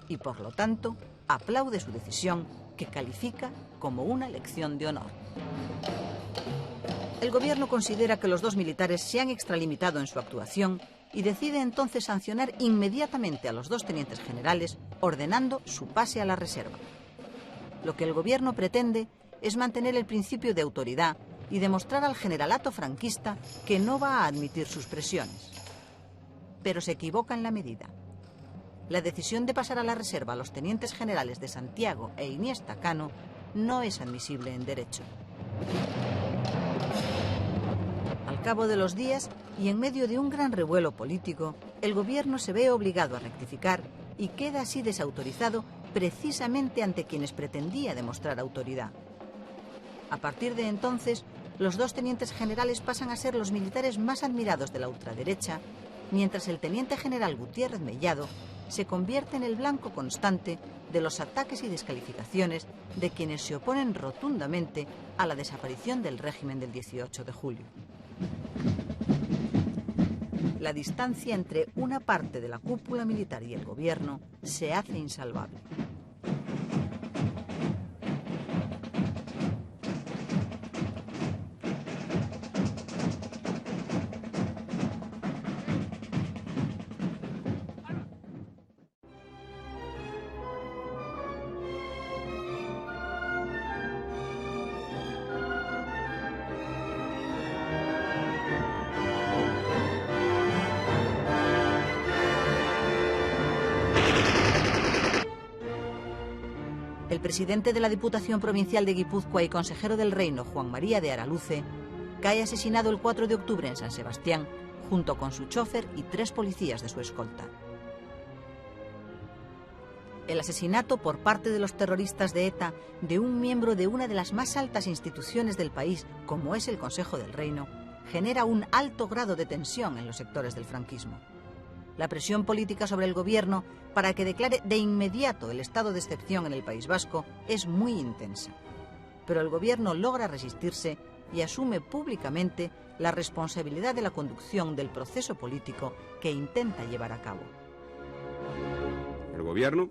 y, por lo tanto, aplaude su decisión, que califica como una lección de honor. El gobierno considera que los dos militares se han extralimitado en su actuación y decide entonces sancionar inmediatamente a los dos tenientes generales, ordenando su pase a la reserva. Lo que el gobierno pretende es mantener el principio de autoridad y demostrar al generalato franquista que no va a admitir sus presiones. Pero se equivoca en la medida. La decisión de pasar a la reserva a los tenientes generales de Santiago e Iniesta Cano no es admisible en derecho. Al cabo de los días, y en medio de un gran revuelo político, el gobierno se ve obligado a rectificar y queda así desautorizado precisamente ante quienes pretendía demostrar autoridad. A partir de entonces, los dos tenientes generales pasan a ser los militares más admirados de la ultraderecha, mientras el teniente general Gutiérrez Mellado se convierte en el blanco constante de los ataques y descalificaciones de quienes se oponen rotundamente a la desaparición del régimen del 18 de julio. La distancia entre una parte de la cúpula militar y el gobierno se hace insalvable. El presidente de la Diputación Provincial de Guipúzcoa y consejero del Reino, Juan María de Araluce, cae asesinado el 4 de octubre en San Sebastián, junto con su chofer y 3 policías de su escolta. El asesinato por parte de los terroristas de ETA de un miembro de una de las más altas instituciones del país, como es el Consejo del Reino, genera un alto grado de tensión en los sectores del franquismo. La presión política sobre el gobierno para que declare de inmediato el estado de excepción en el País Vasco es muy intensa. Pero el gobierno logra resistirse y asume públicamente la responsabilidad de la conducción del proceso político que intenta llevar a cabo. El gobierno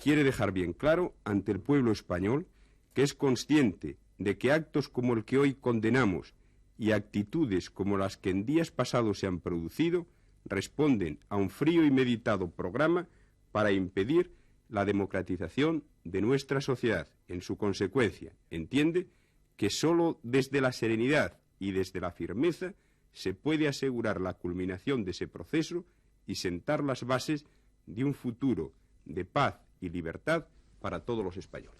quiere dejar bien claro ante el pueblo español que es consciente de que actos como el que hoy condenamos y actitudes como las que en días pasados se han producido responden a un frío y meditado programa para impedir la democratización de nuestra sociedad. En su consecuencia, entiende que sólo desde la serenidad y desde la firmeza se puede asegurar la culminación de ese proceso y sentar las bases de un futuro de paz y libertad para todos los españoles.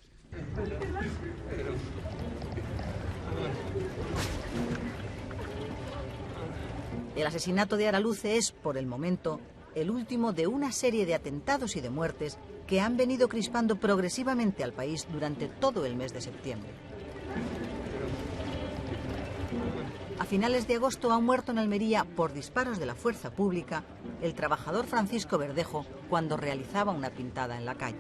El asesinato de Araluce es, por el momento, el último de una serie de atentados y de muertes que han venido crispando progresivamente al país durante todo el mes de septiembre. A finales de agosto ha muerto en Almería, por disparos de la fuerza pública, el trabajador Francisco Verdejo cuando realizaba una pintada en la calle.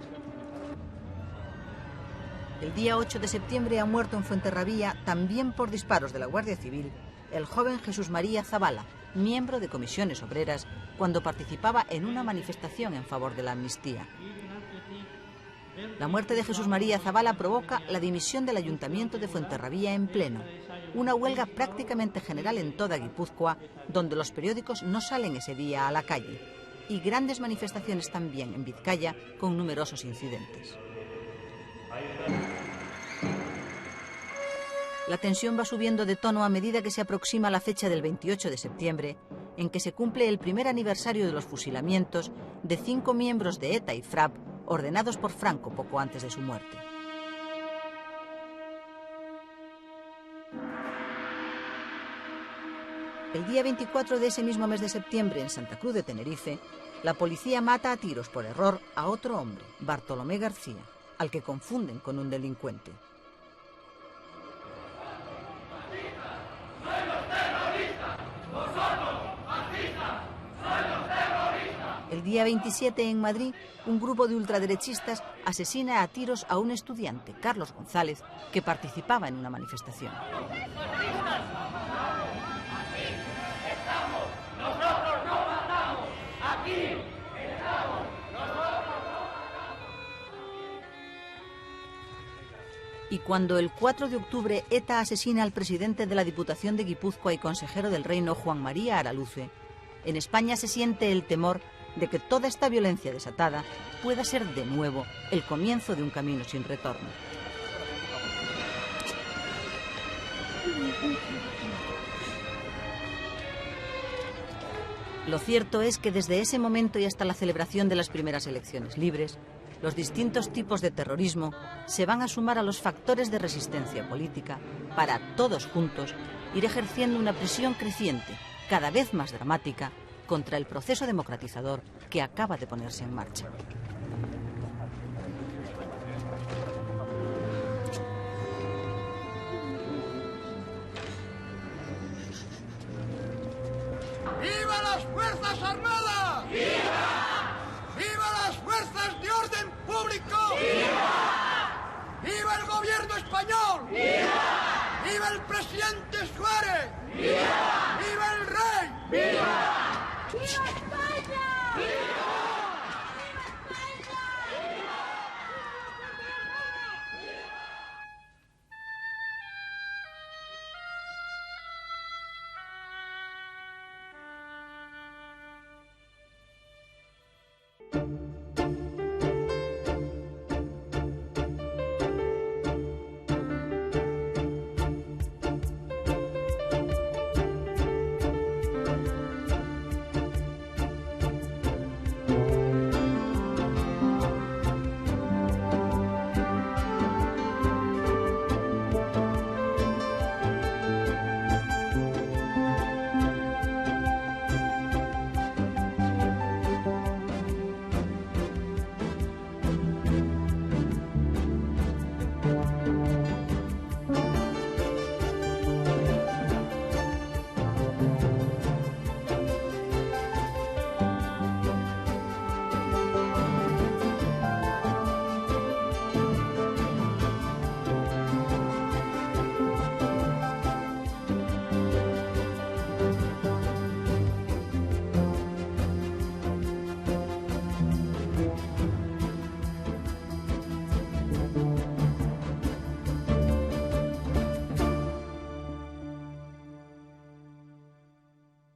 El día 8 de septiembre ha muerto en Fuenterrabía, también por disparos de la Guardia Civil, el joven Jesús María Zavala, miembro de Comisiones Obreras, cuando participaba en una manifestación en favor de la amnistía. La muerte de Jesús María Zavala provoca la dimisión del Ayuntamiento de Fuenterrabía en pleno, una huelga prácticamente general en toda Guipúzcoa, donde los periódicos no salen ese día a la calle, y grandes manifestaciones también en Vizcaya con numerosos incidentes. La tensión va subiendo de tono a medida que se aproxima la fecha del 28 de septiembre, en que se cumple el primer aniversario de los fusilamientos de 5 miembros de ETA y FRAP ordenados por Franco poco antes de su muerte. El día 24 de ese mismo mes de septiembre, en Santa Cruz de Tenerife, la policía mata a tiros por error a otro hombre, Bartolomé García, al que confunden con un delincuente. El día 27, en Madrid, un grupo de ultraderechistas asesina a tiros a un estudiante, Carlos González, que participaba en una manifestación. Y cuando el 4 de octubre ETA asesina al presidente de la Diputación de Guipúzcoa y consejero del Reino, Juan María Araluce, en España se siente el temor de que toda esta violencia desatada pueda ser de nuevo el comienzo de un camino sin retorno. Lo cierto es que desde ese momento y hasta la celebración de las primeras elecciones libres, los distintos tipos de terrorismo se van a sumar a los factores de resistencia política para, todos juntos, ir ejerciendo una presión creciente, cada vez más dramática, contra el proceso democratizador que acaba de ponerse en marcha. ¡Viva las Fuerzas Armadas! ¡Viva! ¡Viva las Fuerzas de Orden Público! ¡Viva! ¡Viva el Gobierno español! ¡Viva! ¡Viva el presidente Suárez! ¡Viva! ¡Viva el Rey! ¡Viva! ¡Viva España! ¡Viva! España!